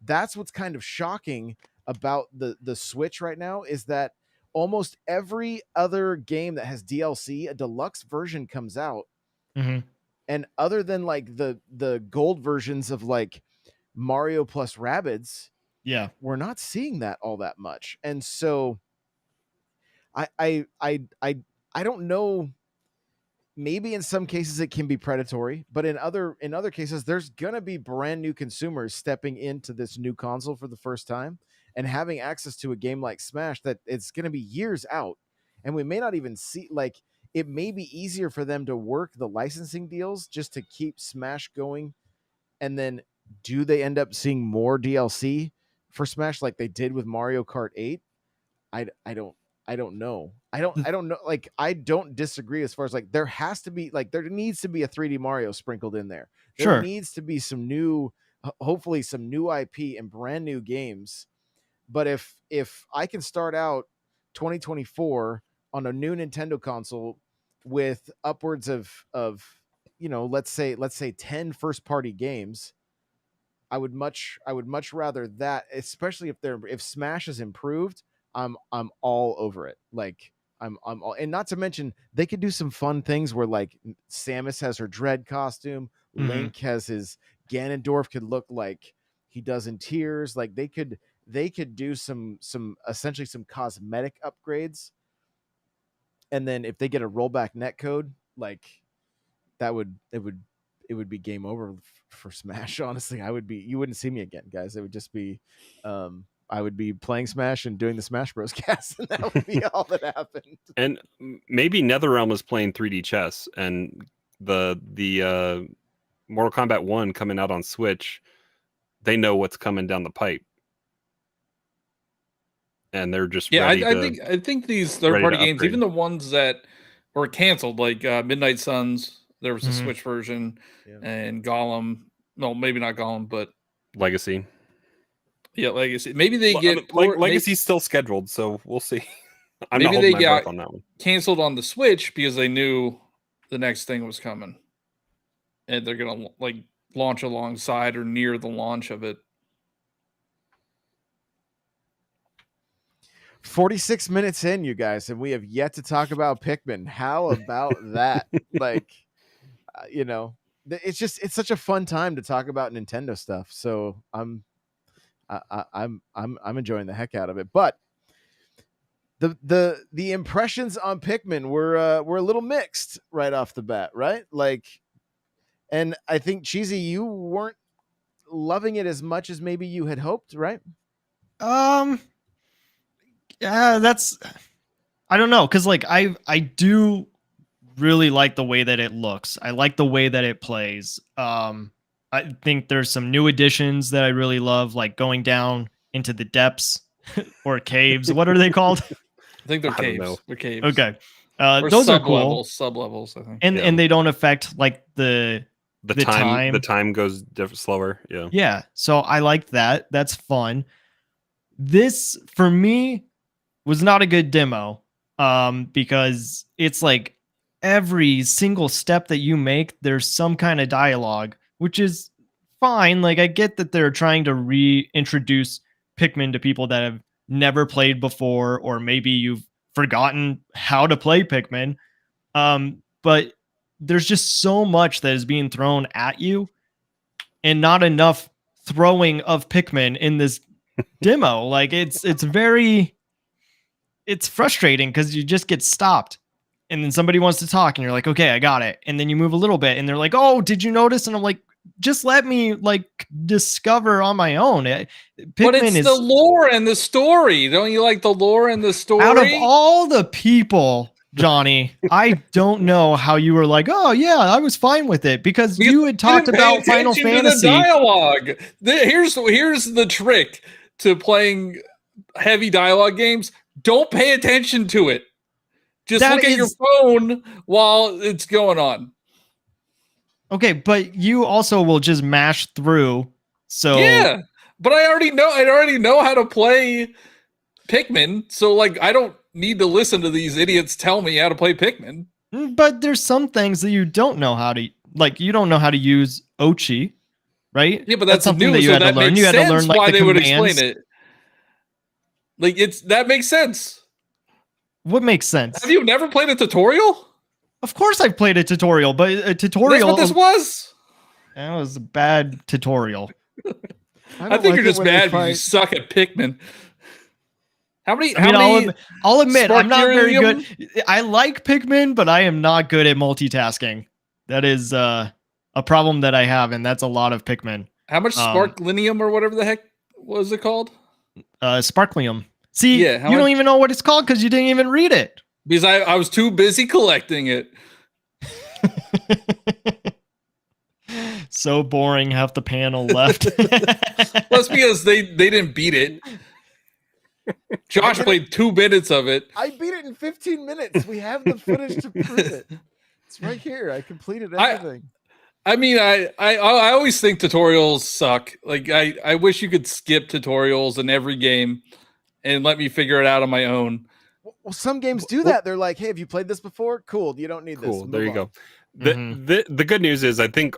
That's what's kind of shocking about the Switch right now, is that almost every other game that has DLC, a deluxe version comes out. Mm-hmm. And other than like the gold versions of like Mario plus Rabbids, we're not seeing that all that much. And so I don't know. Maybe in some cases it can be predatory, but in other cases, there's gonna be brand new consumers stepping into this new console for the first time and having access to a game like Smash that it's gonna be years out, and we may not even see. Like, it may be easier for them to work the licensing deals just to keep Smash going, and then do they end up seeing more DLC for Smash like they did with Mario Kart 8? I don't know. I don't know. Like, I don't disagree as far as like, there needs to be a 3D Mario sprinkled in there. There needs to be some new, hopefully some new IP and brand new games. But if I can start out 2024 on a new Nintendo console with upwards of let's say 10 first party games, I would much rather that, especially if Smash is improved. I'm all over it. Like I'm all, and not to mention they could do some fun things where like Samus has her Dread costume, Link has his Ganondorf could look like he does in Tears. Like they could do some essentially some cosmetic upgrades, and then if they get a rollback netcode, like it would be game over for Smash. Honestly, you wouldn't see me again, guys. It would just be I would be playing Smash and doing the Smash Bros cast, and that would be all that happened. And maybe NetherRealm is playing 3D chess, and the Mortal Kombat 1 coming out on Switch, they know what's coming down the pipe, and they're just ready I think these third party games, even the ones that were canceled, like Midnight Suns, there was a Switch version, and Gollum. No, maybe not Gollum, but Legacy. Yeah, Legacy. Maybe they get Legacy's still scheduled, so we'll see. I'm maybe not they holding my got breath on that one. Canceled on the Switch because they knew the next thing was coming, and they're gonna like launch alongside or near the launch of it. 46 minutes in, you guys, and we have yet to talk about Pikmin. How about that? Like, it's such a fun time to talk about Nintendo stuff. So I'm enjoying the heck out of it. But the impressions on Pikmin were a little mixed right off the bat, right? Like, and I think Cheesy, you weren't loving it as much as maybe you had hoped, right? Yeah, I don't know, because like I do really like the way that it looks. I like the way that it plays. I think there's some new additions that I really love, like going down into the depths or caves. What are they called? I think they're caves. They're caves. Okay. Those are cool. Sub-levels, I think. And they don't affect like the time. The time goes slower. Yeah. Yeah. So I like that. That's fun. This for me was not a good demo. Because it's like every single step that you make, there's some kind of dialogue, which is fine. Like I get that they're trying to reintroduce Pikmin to people that have never played before, or maybe you've forgotten how to play Pikmin. But there's just so much that is being thrown at you and not enough throwing of Pikmin in this demo. Like it's frustrating because you just get stopped and then somebody wants to talk and you're like, okay, I got it. And then you move a little bit and they're like, oh, did you notice? And I'm like, just let me like discover on my own. Pikmin but it's the lore and the story. Don't you like the lore and the story? Out of all the people, Johnny, I don't know how you were like, oh yeah, I was fine with it because you had talked about Final Fantasy dialogue. Here's the trick to playing heavy dialogue games. Don't pay attention to it. Just look at your phone while it's going on. Okay, but you also will just mash through. So yeah, but I already know how to play Pikmin. So like, I don't need to listen to these idiots tell me how to play Pikmin. But there's some things that you don't know how to, like, you don't know how to use Ochi, right? Yeah, but that's something new, that you had to learn. You had to learn like why the they commands. Would explain it. Like that makes sense. What makes sense? Have you never played a tutorial? Of course I've played a tutorial, but a tutorial. That's what this was. That was a bad tutorial. I think you're just mad because you suck at Pikmin. How many? I'll admit I'm not very good. I like Pikmin, but I am not good at multitasking. That is a problem that I have, and that's a lot of Pikmin. How much Sparklinium or whatever the heck was it called? Sparklium. See, you don't even know what it's called because you didn't even read it. Because I was too busy collecting it. So boring. Half the panel left. That's because they didn't beat it. Josh played 2 minutes of it. I beat it in 15 minutes. We have the footage to prove it. It's right here. I completed everything. I mean, I always think tutorials suck. Like I wish you could skip tutorials in every game and let me figure it out on my own. Well, some games do that. They're like, hey, have you played this before? Cool. You don't need this. Cool. There Move you on. go. The good news is I think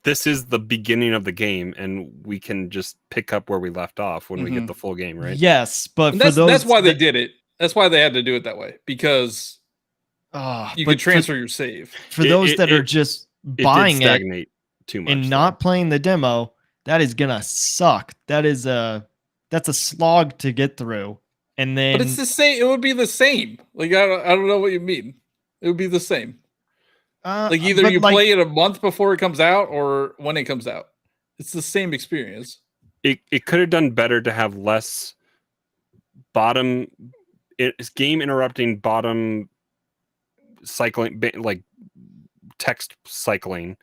this is the beginning of the game, and we can just pick up where we left off when we get the full game, right? Yes, but And for that's why they that- did it. That's why they had to do it that way, because you could transfer your save. For those that are just buying did stagnate too much and not playing the demo, that is gonna suck. That's a slog to get through. And then, But it's the same. It would be the same. Like I don't know what you mean. It would be the same. Like either you play it a month before it comes out or when it comes out. It's the same experience. It could have done better to have less game interrupting bottom cycling, like text cycling,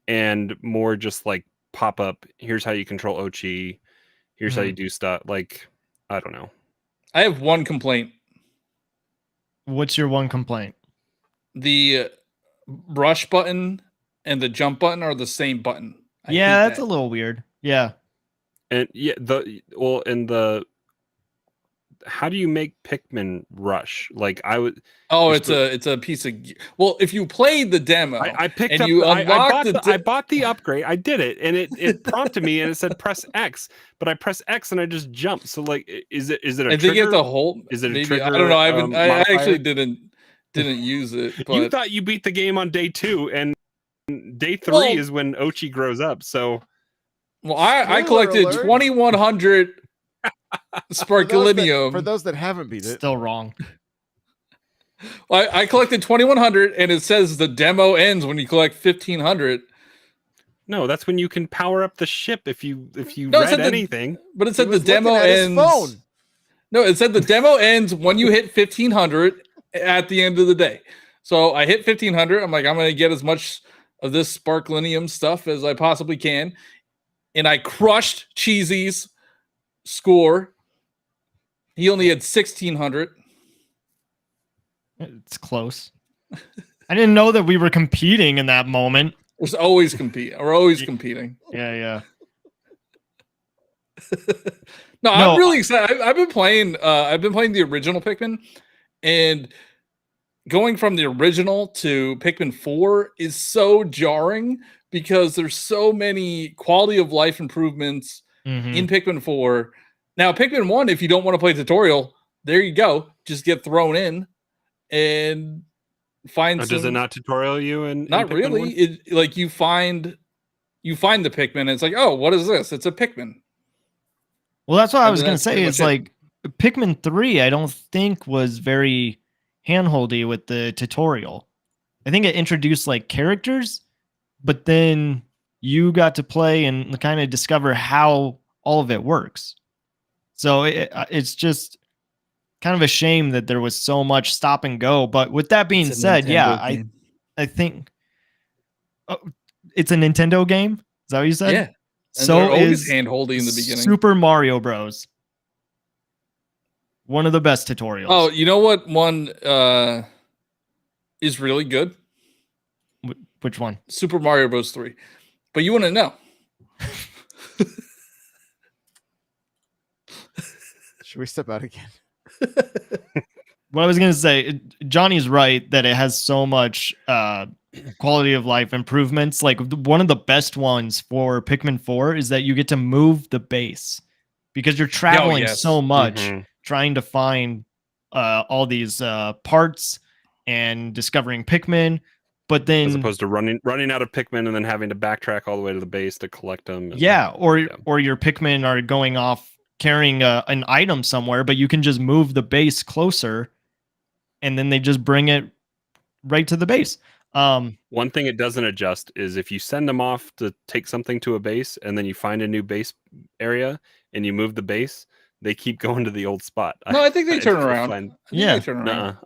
and more just like pop up. Here's how you control Ochi. Here's how you do stuff. Like, I don't know. I have one complaint. What's your one complaint? The rush button and the jump button are the same button. I hate That's that. a little weird. Yeah. And how do you make Pikmin rush? Like I would. Oh, it's a piece of. Well, if you played the demo, I picked and up. you I unlocked bought the upgrade. I did it, and it prompted me, and it said press X. But I press X, and I just jumped. So like, is it a I think trigger? you have to hold. Is it a maybe, trigger? I don't know. I actually modifier? didn't use it. But You thought you beat the game on day 2, and day 3 is when Ochi grows up. So, well, I Spoiler collected alert. 2,100 Sparkilinium. For those that haven't beat it, Still wrong. Well, I collected 2,100, and it says the demo ends when you collect 1,500. no, that's when you can power up the ship if you No, it read said anything. But it said he the was looking demo at his ends. phone. No, it said the demo ends when you hit 1,500 at the end of the day. So I hit 1,500. I'm like, I'm going to get as much of this Sparkilinium stuff as I possibly can. And I crushed Cheesy's score. He only had 1,600. It's close. I didn't know that we were competing in that moment. We're always competing. We're always competing. Yeah. No, I'm really excited. I've been playing the original Pikmin, and going from the original to Pikmin 4 is so jarring because there's so many quality of life improvements in Pikmin 4. Now, Pikmin 1, if you don't want to play tutorial, there you go. Just get thrown in and find Does it not tutorial you? Not in really. 1? It like you find the Pikmin, and it's like, oh, what is this? It's a Pikmin. Well, that's what I And was then going to that's say. pretty It's much like Pikmin 3, I don't think was very handholdy with the tutorial. I think it introduced like characters, but then you got to play and kind of discover how all of it works. So it's just kind of a shame that there was so much stop and go. But with that being said, I think it's a Nintendo game. Is that what you said? Yeah. And So they're always is hand-holdy in the beginning. Super Mario Bros. One of the best tutorials. Oh, you know what one is really good? Which one? Super Mario Bros. 3. But you want to know. should we step out again? What I was going to say, Johnny's right that it has so much quality of life improvements. Like one of the best ones for Pikmin 4 is that you get to move the base because you're traveling so much trying to find all these parts and discovering Pikmin. But then, as opposed to running out of Pikmin and then having to backtrack all the way to the base to collect them. Or your Pikmin are going off carrying an item somewhere, but you can just move the base closer, and then they just bring it right to the base. One thing it doesn't adjust is if you send them off to take something to a base and then you find a new base area and you move the base, they keep going to the old spot. No, I think they turn around. Yeah. They turn around.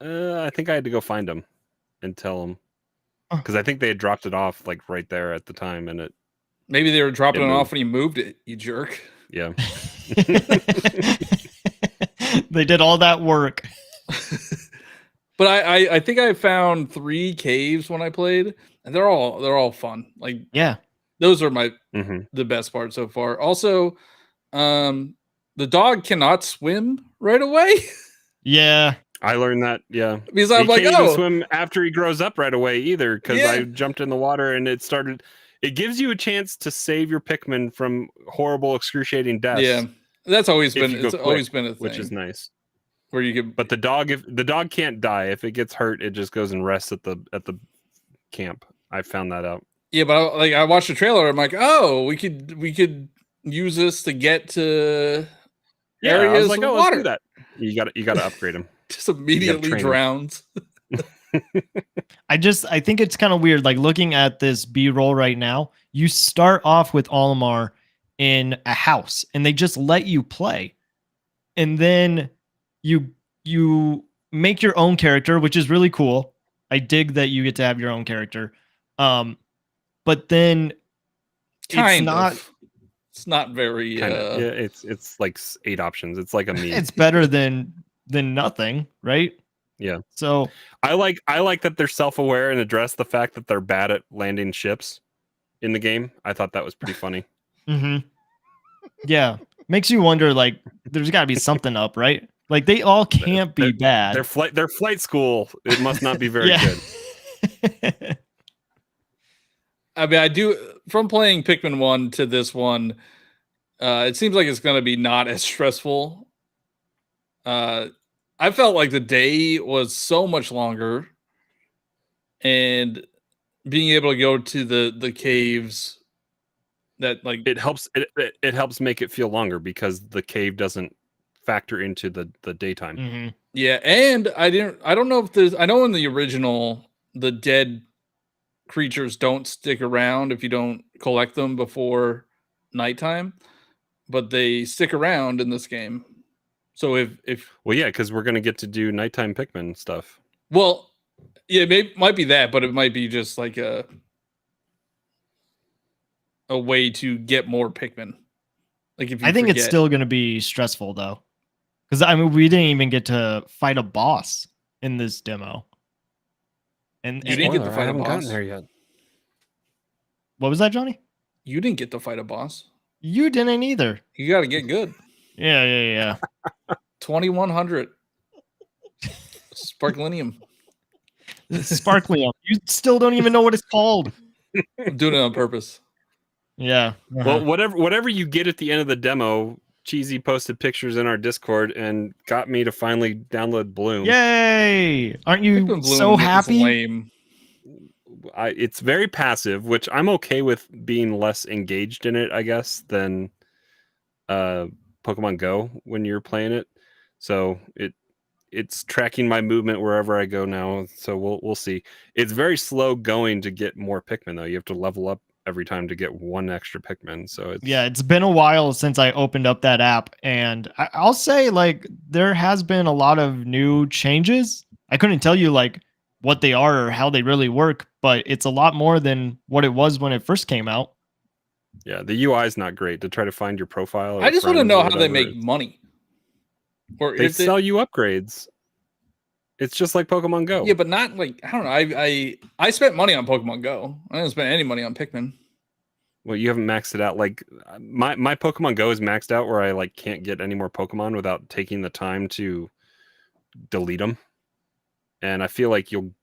I think I had to go find them and tell them because I think they had dropped it off like right there at the time, and it Maybe they were dropping It it moved. off when you moved it, you jerk. yeah. They did all that work. But I think I found 3 caves when I played, and they're all fun. Like Yeah. those are my Mhm. the best part so far. Also, the dog cannot swim right away. Yeah. I learned that. Yeah, Because he I'm like, can't even oh, swim after he grows up right away either. Because Yeah. I jumped in the water and it started. It gives you a chance to save your Pikmin from horrible, excruciating deaths. yeah. That's always if been. you go It's quick, always been a thing, which is nice. where you can. But the dog, if the dog can't die, if it gets hurt, it just goes and rests at the camp. I found that out. Yeah, but I watched the trailer. I'm like, oh, we could use this to get to Yeah, I areas was like, with oh, water. let's do that. You got to upgrade him. Just immediately train 'em. drowns. I think it's kind of weird. Like looking at this B-roll right now, you start off with Olimar in a house and they just let you play. And then you make your own character, which is really cool. I dig that you get to have your own character. But then Kind not of. It's not very. Kind of. Yeah, it's like 8 options. It's like a me. it's better than nothing, right? Yeah. So I like that they're self-aware and address the fact that they're bad at landing ships in the game. I thought that was pretty funny. yeah, makes you wonder. Like, there's got to be something up, right? Like, they all can't be bad. Their flight school, it must not be very good. I mean, I do from playing Pikmin 1 to this one. It seems like it's going to be not as stressful. I felt like the day was so much longer, and being able to go to the caves that like It helps make it feel longer because the cave doesn't factor into the daytime. Yeah, and I don't know if there's. I know in the original the dead creatures don't stick around if you don't collect them before nighttime, but they stick around in this game. So if Well, yeah, because we're gonna get to do nighttime Pikmin stuff. well, yeah, might be that, but it might be just like a way to get more Pikmin. Like if you I think it's forget. still going to be stressful though, because I mean we didn't even get to fight a boss in this demo. And You didn't get to I fight a haven't gotten boss. there yet. What was that, Johnny? You didn't get to fight a boss. You didn't either. You got to get good. Yeah. 2100 Sparklinium. Sparklium. You still don't even know what it's called. I'm doing it on purpose. Yeah. Well, whatever you get at the end of the demo, Cheesy posted pictures in our Discord and got me to finally download Bloom. Yay! Aren't you Pikmin Bloom so is happy? lame. It's very passive, which I'm okay with being less engaged in it, I guess, than Pokemon Go when you're playing it. So it's tracking my movement wherever I go now. So we'll see. It's very slow going to get more Pikmin though. You have to level up every time to get one extra Pikmin. So it's been a while since I opened up that app, and I'll say like there has been a lot of new changes. I couldn't tell you like what they are or how they really work, but it's a lot more than what it was when it first came out. Yeah, the UI is not great to try to find your profile. I just want to know how they make money. Or they if sell you upgrades. It's just like Pokemon Go. Yeah, but not like I don't know. I spent money on Pokemon Go. I didn't spend any money on Pikmin. Well, you haven't maxed it out. Like my Pokemon Go is maxed out where I like can't get any more Pokemon without taking the time to delete them. And I feel like you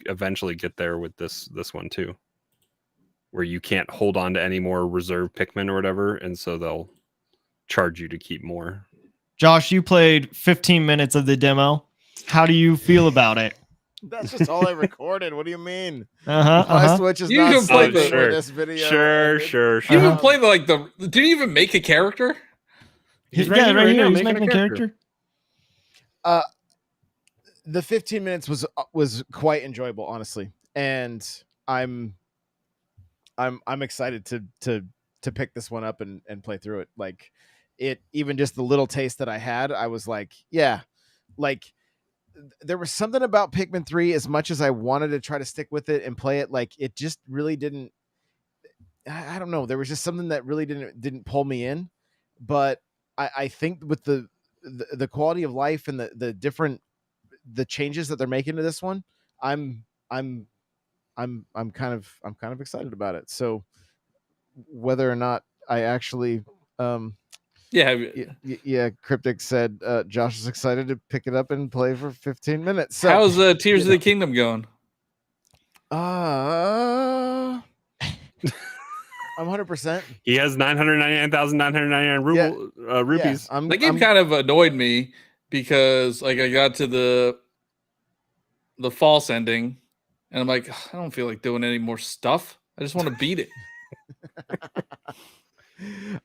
eventually get there with this one too, where you can't hold on to any more reserve Pikmin or whatever, and so they'll charge you to keep more. Josh, you played 15 minutes of the demo. How do you feel about it? That's just all I recorded. What do you mean? My Switch is You not can play saved for sure. this video. Sure. You even play did you even make a character? He's right here. now He's making a character. The 15 minutes was quite enjoyable, honestly, and I'm excited to pick this one up and play through it. Like it, even just the little taste that I had, I was like, yeah, like there was something about Pikmin 3, as much as I wanted to try to stick with it and play it, like it just really didn't. I don't know. There was just something that really didn't pull me in, but I think with the quality of life and the changes that they're making to this one, I'm kind of excited about it. So whether or not I actually Yeah. Yeah, Cryptic said Josh is excited to pick it up and play for 15 minutes. So, How's Tears of the Kingdom going? I'm 100%. He has 999,999 rupees. Yeah, The game kind of annoyed me because like I got to the false ending and I'm like, I don't feel like doing any more stuff. I just want to beat it.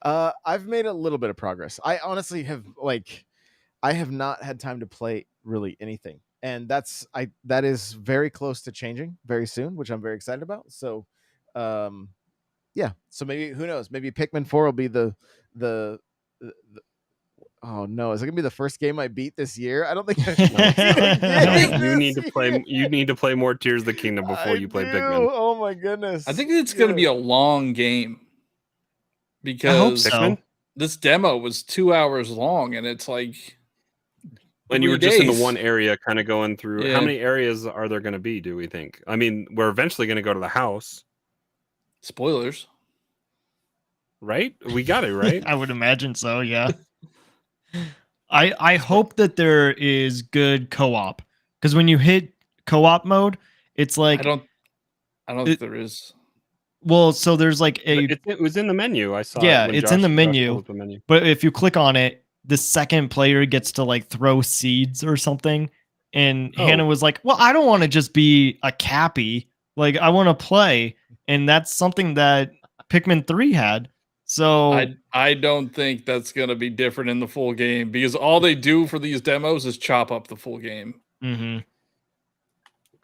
I've made a little bit of progress. I honestly have I have not had time to play really anything, and that is very close to changing very soon, which I'm very excited about. So, yeah. So maybe, who knows? Maybe Pikmin 4 will be the oh no, is it gonna be the first game I beat this year? I don't think You need to play. You need to play more Tears of the Kingdom before you play Pikmin. Oh my goodness! I think it's going to be a long game because Pikmin? this demo was 2 hours long, and it's like. When you were 3 just in the days. one area, kind of going through. Yeah. How many areas are there going to be? Do we think? I mean, we're eventually going to go to the house, Spoilers. right? We got it right. I would imagine so, yeah. I hope that there is good co-op, because when you hit co-op mode, it's like I don't think there is. well, so there's like It was in the menu. I saw. Yeah, when it's in the Josh menu. pulled up the menu. but if you click on it, the second player gets to like throw seeds or something. And Oh. Hannah was like, well, I don't want to just be a cappy. Like, I want to play. And that's something that Pikmin 3 had. So I don't think that's going to be different in the full game because all they do for these demos is chop up the full game. mhm.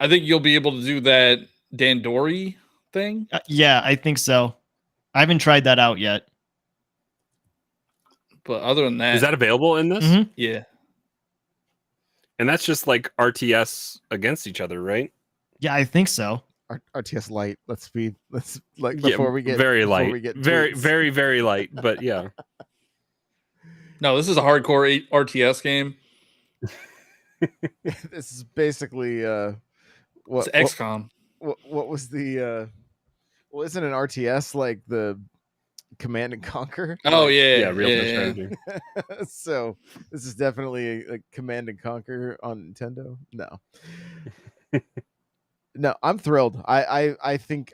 I think you'll be able to do that Dandori thing. Yeah, I think so. I haven't tried that out yet. But other than that, Is that available in this? Mhm. yeah. And that's just like RTS against each other, right? Yeah, I think so. RTS light. Let's like Yeah, before we get very before light, we get very, tweets. very, very light. But yeah, No, this is a hardcore RTS game. This is basically It's XCOM. what was the well, isn't an RTS like the Command and Conquer? Oh yeah, yeah, real time strategy. So this is definitely a Command and Conquer on Nintendo. No. No, I'm thrilled. I think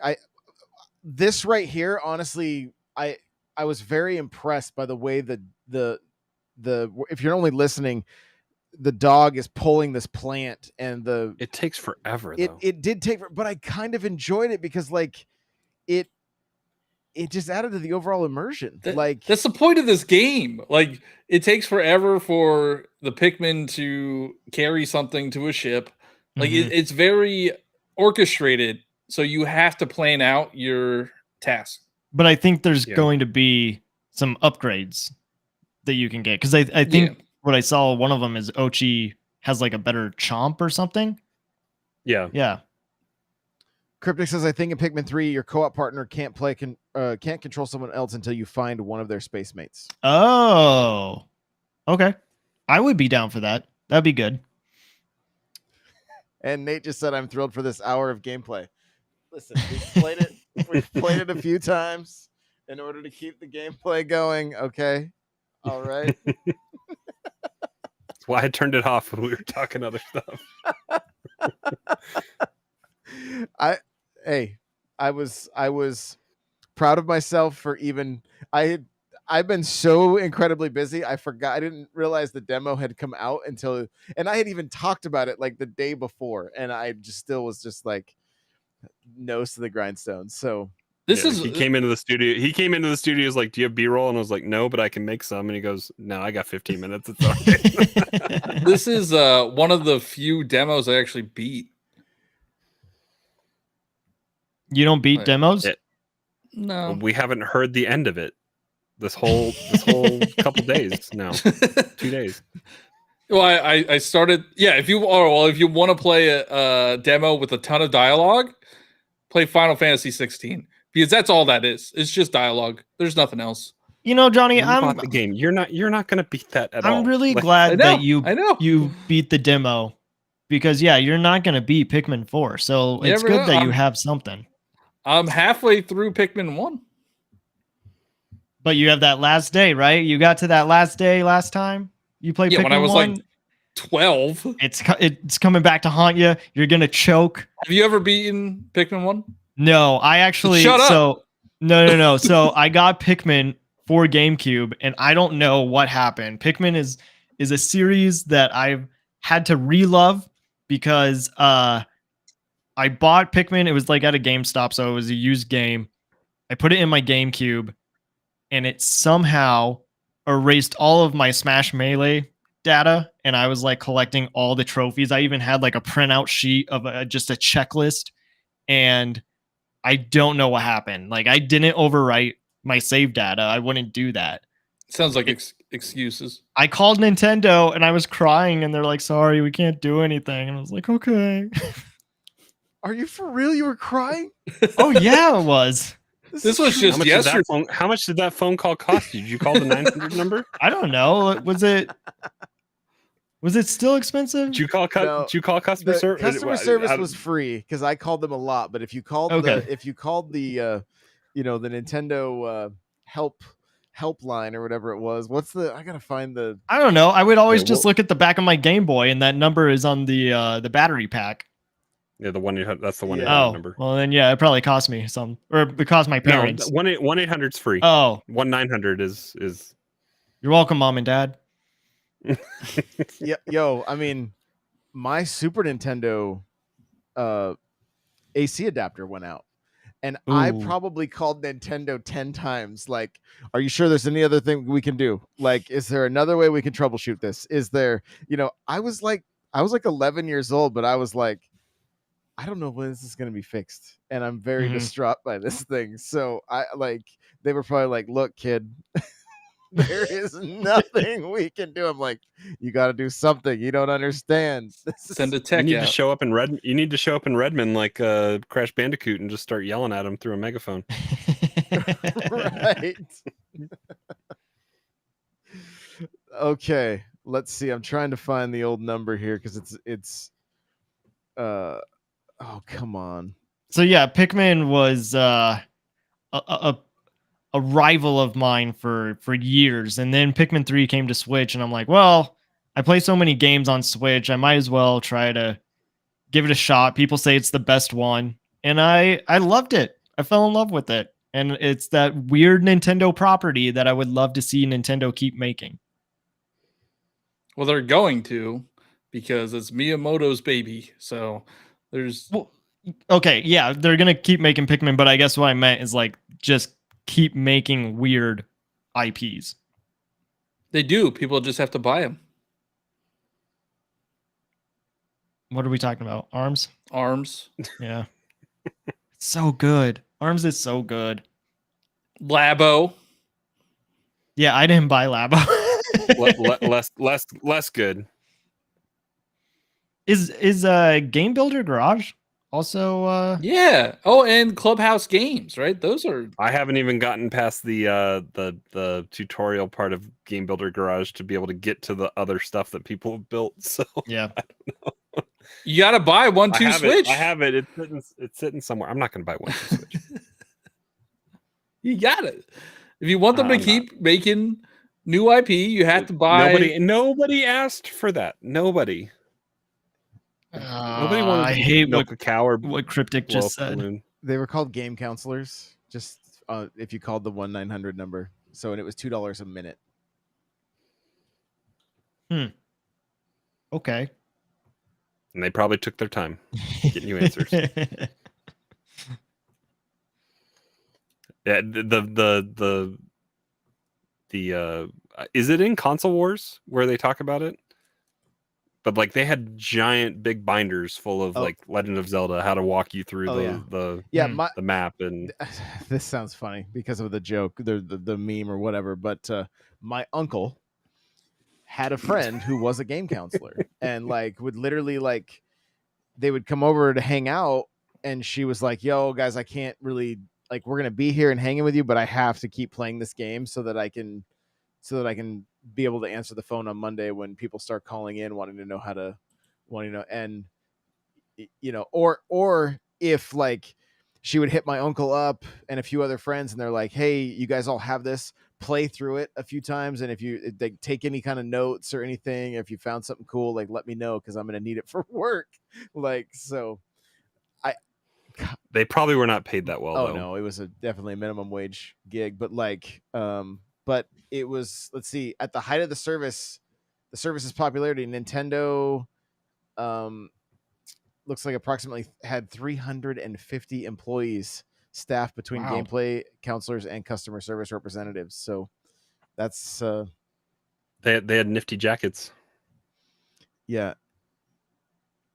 this right here, honestly, I was very impressed by the way the if you're only listening, the dog is pulling this plant and It takes forever, though. it did take, but I kind of enjoyed it because like it just added to the overall immersion. Like That's the point of this game. Like it takes forever for the Pikmin to carry something to a ship. Like Mhm. it's very orchestrated, so you have to plan out your task. But I think there's Yeah. going to be some upgrades that you can get. Because I think what I saw, one of them is Ochi has like a better chomp or something. Yeah. Yeah. Cryptic says, I think in Pikmin 3, your co-op partner can't control someone else until you find one of their space mates. Oh, okay. I would be down for that. That'd be good. And Nate just said, I'm thrilled for this hour of gameplay. Listen, we've played it a few times in order to keep the gameplay going. Okay. All right. That's why I turned it off when we were talking other stuff. I was proud of myself for even I've been so incredibly busy. I didn't realize the demo had come out and I had even talked about it like the day before, and I just still was just like nose to the grindstone. So he came into the studio. He came into the studio. Was like, "Do you have B-roll?" And I was like, "No, but I can make some." And he goes, "No, I got 15 minutes. It's all right." This is one of the few demos I actually beat. You don't beat Like, demos? No, We haven't heard the end of it. This whole couple days now, 2 days. Well, I started. Yeah, if you want to play a demo with a ton of dialogue, play Final Fantasy 16 because that's all that is. It's just dialogue. There's nothing else. You know, Johnny, You bought the game. You're not going to beat that at all. I'm really Like, glad that I know. you beat the demo, because yeah, you're not going to beat Pikmin 4. So You it's never good know. that you have something. I'm halfway through Pikmin 1. But you have that last day, right? You got to that last day last time you played Pikmin when I was 1. like 12. It's coming back to haunt you. You're gonna choke. Have you ever beaten Pikmin 1? No, I actually Shut up. so no. So I got Pikmin for GameCube, and I don't know what happened. Pikmin is a series that I've had to relove because I bought Pikmin. It was like at a GameStop, so it was a used game. I put it in my GameCube, and it somehow erased all of my Smash Melee data, and I was like collecting all the trophies. I even had like a printout sheet of just a checklist, and I don't know what happened. Like I didn't overwrite my save data. I wouldn't do that. Sounds like excuses. I called Nintendo and I was crying, and they're like, "Sorry, we can't do anything." And I was like, "Okay." Are you for real? You were crying? Oh yeah, it was. This was true. just yesterday. How much did that phone call cost you? Did you call the 900 number? I don't know. Was it still expensive? Did you call No, customer service? Customer service was free because I called them a lot. But if you called the the Nintendo helpline or whatever it was, I gotta find the. I don't know. I would always just look at the back of my Game Boy, and that number is on the battery pack. Yeah, the 1-800. That's the 1-800 Oh, number. well then, yeah, it probably cost me some, or it cost my parents. No, 1-800's free. Oh, 1-900 is. You're welcome, Mom and Dad. Yeah, yo, I mean, my Super Nintendo AC adapter went out, and I Ooh. probably called Nintendo 10 times. Like, are you sure there's any other thing we can do? Like, is there another way we can troubleshoot this? Is there, I was like 11 years old, but I was like, I don't know when this is going to be fixed, and I'm very distraught by this thing. So they were probably like, look, kid, there is nothing we can do. I'm like, you got to do something. You don't understand. Send a tech You need out. to show up in You need to show up in Redmond like Crash Bandicoot and just start yelling at him through a megaphone. Right. Okay, let's see. I'm trying to find the old number here because it's oh, come on. So yeah, Pikmin was a rival of mine for years, and then Pikmin 3 came to Switch, and I'm like, well, I play so many games on Switch, I might as well try to give it a shot. People say it's the best one, and I loved it. I fell in love with it, and it's that weird Nintendo property that I would love to see Nintendo keep making. Well, they're going to, because it's Miyamoto's baby. So there's okay, yeah, they're gonna keep making Pikmin, but I guess what I meant is like just keep making weird IPs. They do. People just have to buy them. What are we talking about? ARMS? ARMS. Yeah. It's so good. ARMS is so good. Labo. Yeah, I didn't buy Labo. less good. Is Game Builder Garage also Yeah. Oh, and Clubhouse Games, right? Those are. I haven't even gotten past the tutorial part of Game Builder Garage to be able to get to the other stuff that people have built. So yeah. I don't know. You got to buy 1-2 Switch. I have it. It's sitting somewhere. I'm not going to buy 1-2 Switch. You got it. If you want them to keep making new IP, you have to buy. Nobody asked for that. Nobody. Nobody wanted. I hate milk a cow or what Cryptic just said. Balloon. They were called game counselors. Just if you called the 1-900 number. So, and it was $2 a minute. Okay. And they probably took their time getting you answers. Yeah, the is it in Console Wars where they talk about it? But like they had giant big binders full of like Legend of Zelda, how to walk you through the map. And this sounds funny because of the joke, the meme or whatever. But my uncle had a friend who was a game counselor, and like would literally like they would come over to hang out, and she was like, "Yo, guys, I can't really like we're gonna be here and hanging with you, but I have to keep playing this game so that I can be able to answer the phone on Monday when people start calling in wanting to know and or if like she would hit my uncle up and a few other friends and they're like, hey, you guys all have this, play through it a few times, and if you take any kind of notes or anything, if you found something cool, like let me know because I'm gonna need it for work. Like so, They probably were not paid that well. oh though. no, it was definitely a minimum wage gig, but like but it was, let's see, at the height of the service's popularity, Nintendo looks like approximately had 350 employees staffed between Wow. gameplay counselors and customer service representatives. So that's They had nifty jackets. yeah.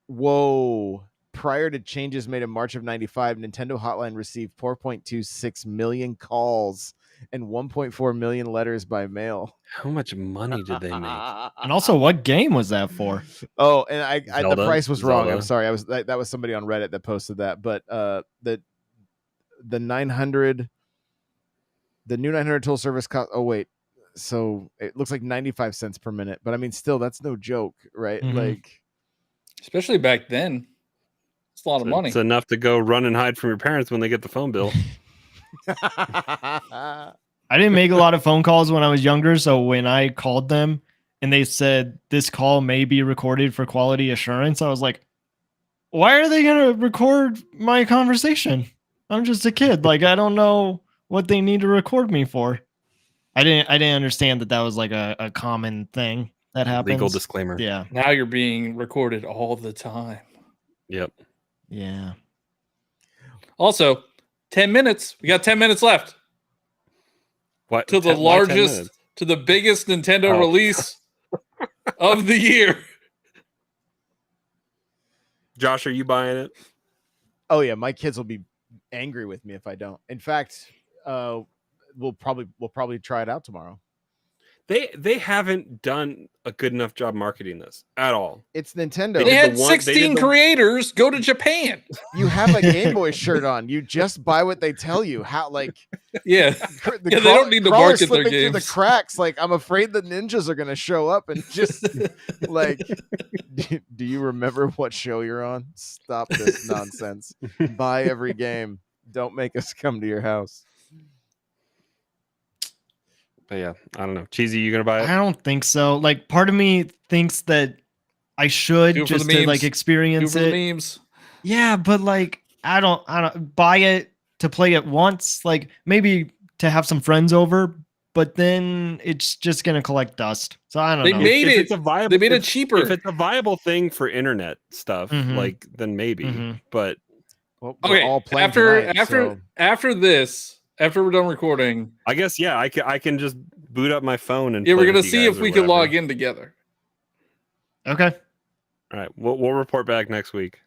Whoa. Prior to changes made in March of 95, Nintendo Hotline received 4.26 million calls and 1.4 million letters by mail. How much money did they make? And also, what game was that for? Oh, and I the Zelda? price was wrong. I'm Zelda. sorry. That was somebody on Reddit that posted that. But the 900, the new 900 total service cost. Oh wait, so it looks like 95 cents per minute. But I mean, still, that's no joke, right? Mhm. Like, Especially back then. It's a lot of money. It's enough to go run and hide from your parents when they get the phone bill. I didn't make a lot of phone calls when I was younger, so when I called them and they said this call may be recorded for quality assurance, I was like, why are they going to record my conversation? I'm just a kid. Like, I don't know what they need to record me for. I didn't understand that was like a common thing that happens. Legal disclaimer. Yeah. Now you're being recorded all the time. Yep. Yeah. Also, 10 minutes. We got 10 minutes left What? to the Why 10 largest, minutes? to the biggest Nintendo Oh. release of the year. Josh, are you buying it? oh yeah, my kids will be angry with me if I don't. In fact, we'll probably try it out tomorrow. They haven't done a good enough job marketing this at all. It's Nintendo. They did had the one- they 16 did the- creators go to Japan. You have a Game Boy shirt on. You just buy what they tell you. How like Yeah. the Yeah, they don't need to crawler's market their slipping through the games. cracks. Like, I'm afraid the ninjas are gonna show up and just like, do you remember what show you're on? Stop this nonsense. Buy every game. Don't make us come to your house. But yeah, I don't know. Cheesy, you gonna buy it? I don't think so. Like, part of me thinks that I should Do it for the just to like memes. Do experience for it. the memes. Yeah, but like I don't buy it to play it once, like maybe to have some friends over, but then it's just gonna collect dust. So I don't They know. made If it. it's a viable, They made it if cheaper. it's a viable thing for internet stuff, Mhm. like then maybe. Mhm. But Well, we're all Okay. playing After tonight, so- after this, after we're done recording, I guess yeah, I can just boot up my phone and yeah, we're play gonna with you see guys if or we can whatever. log in together. Okay. All right, we'll report back next week.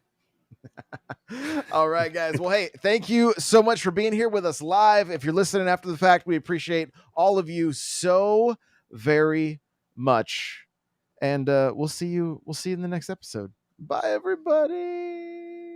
All right, guys. Well, hey, thank you so much for being here with us live. If you're listening after the fact, we appreciate all of you so very much. And we'll see you in the next episode. Bye, everybody.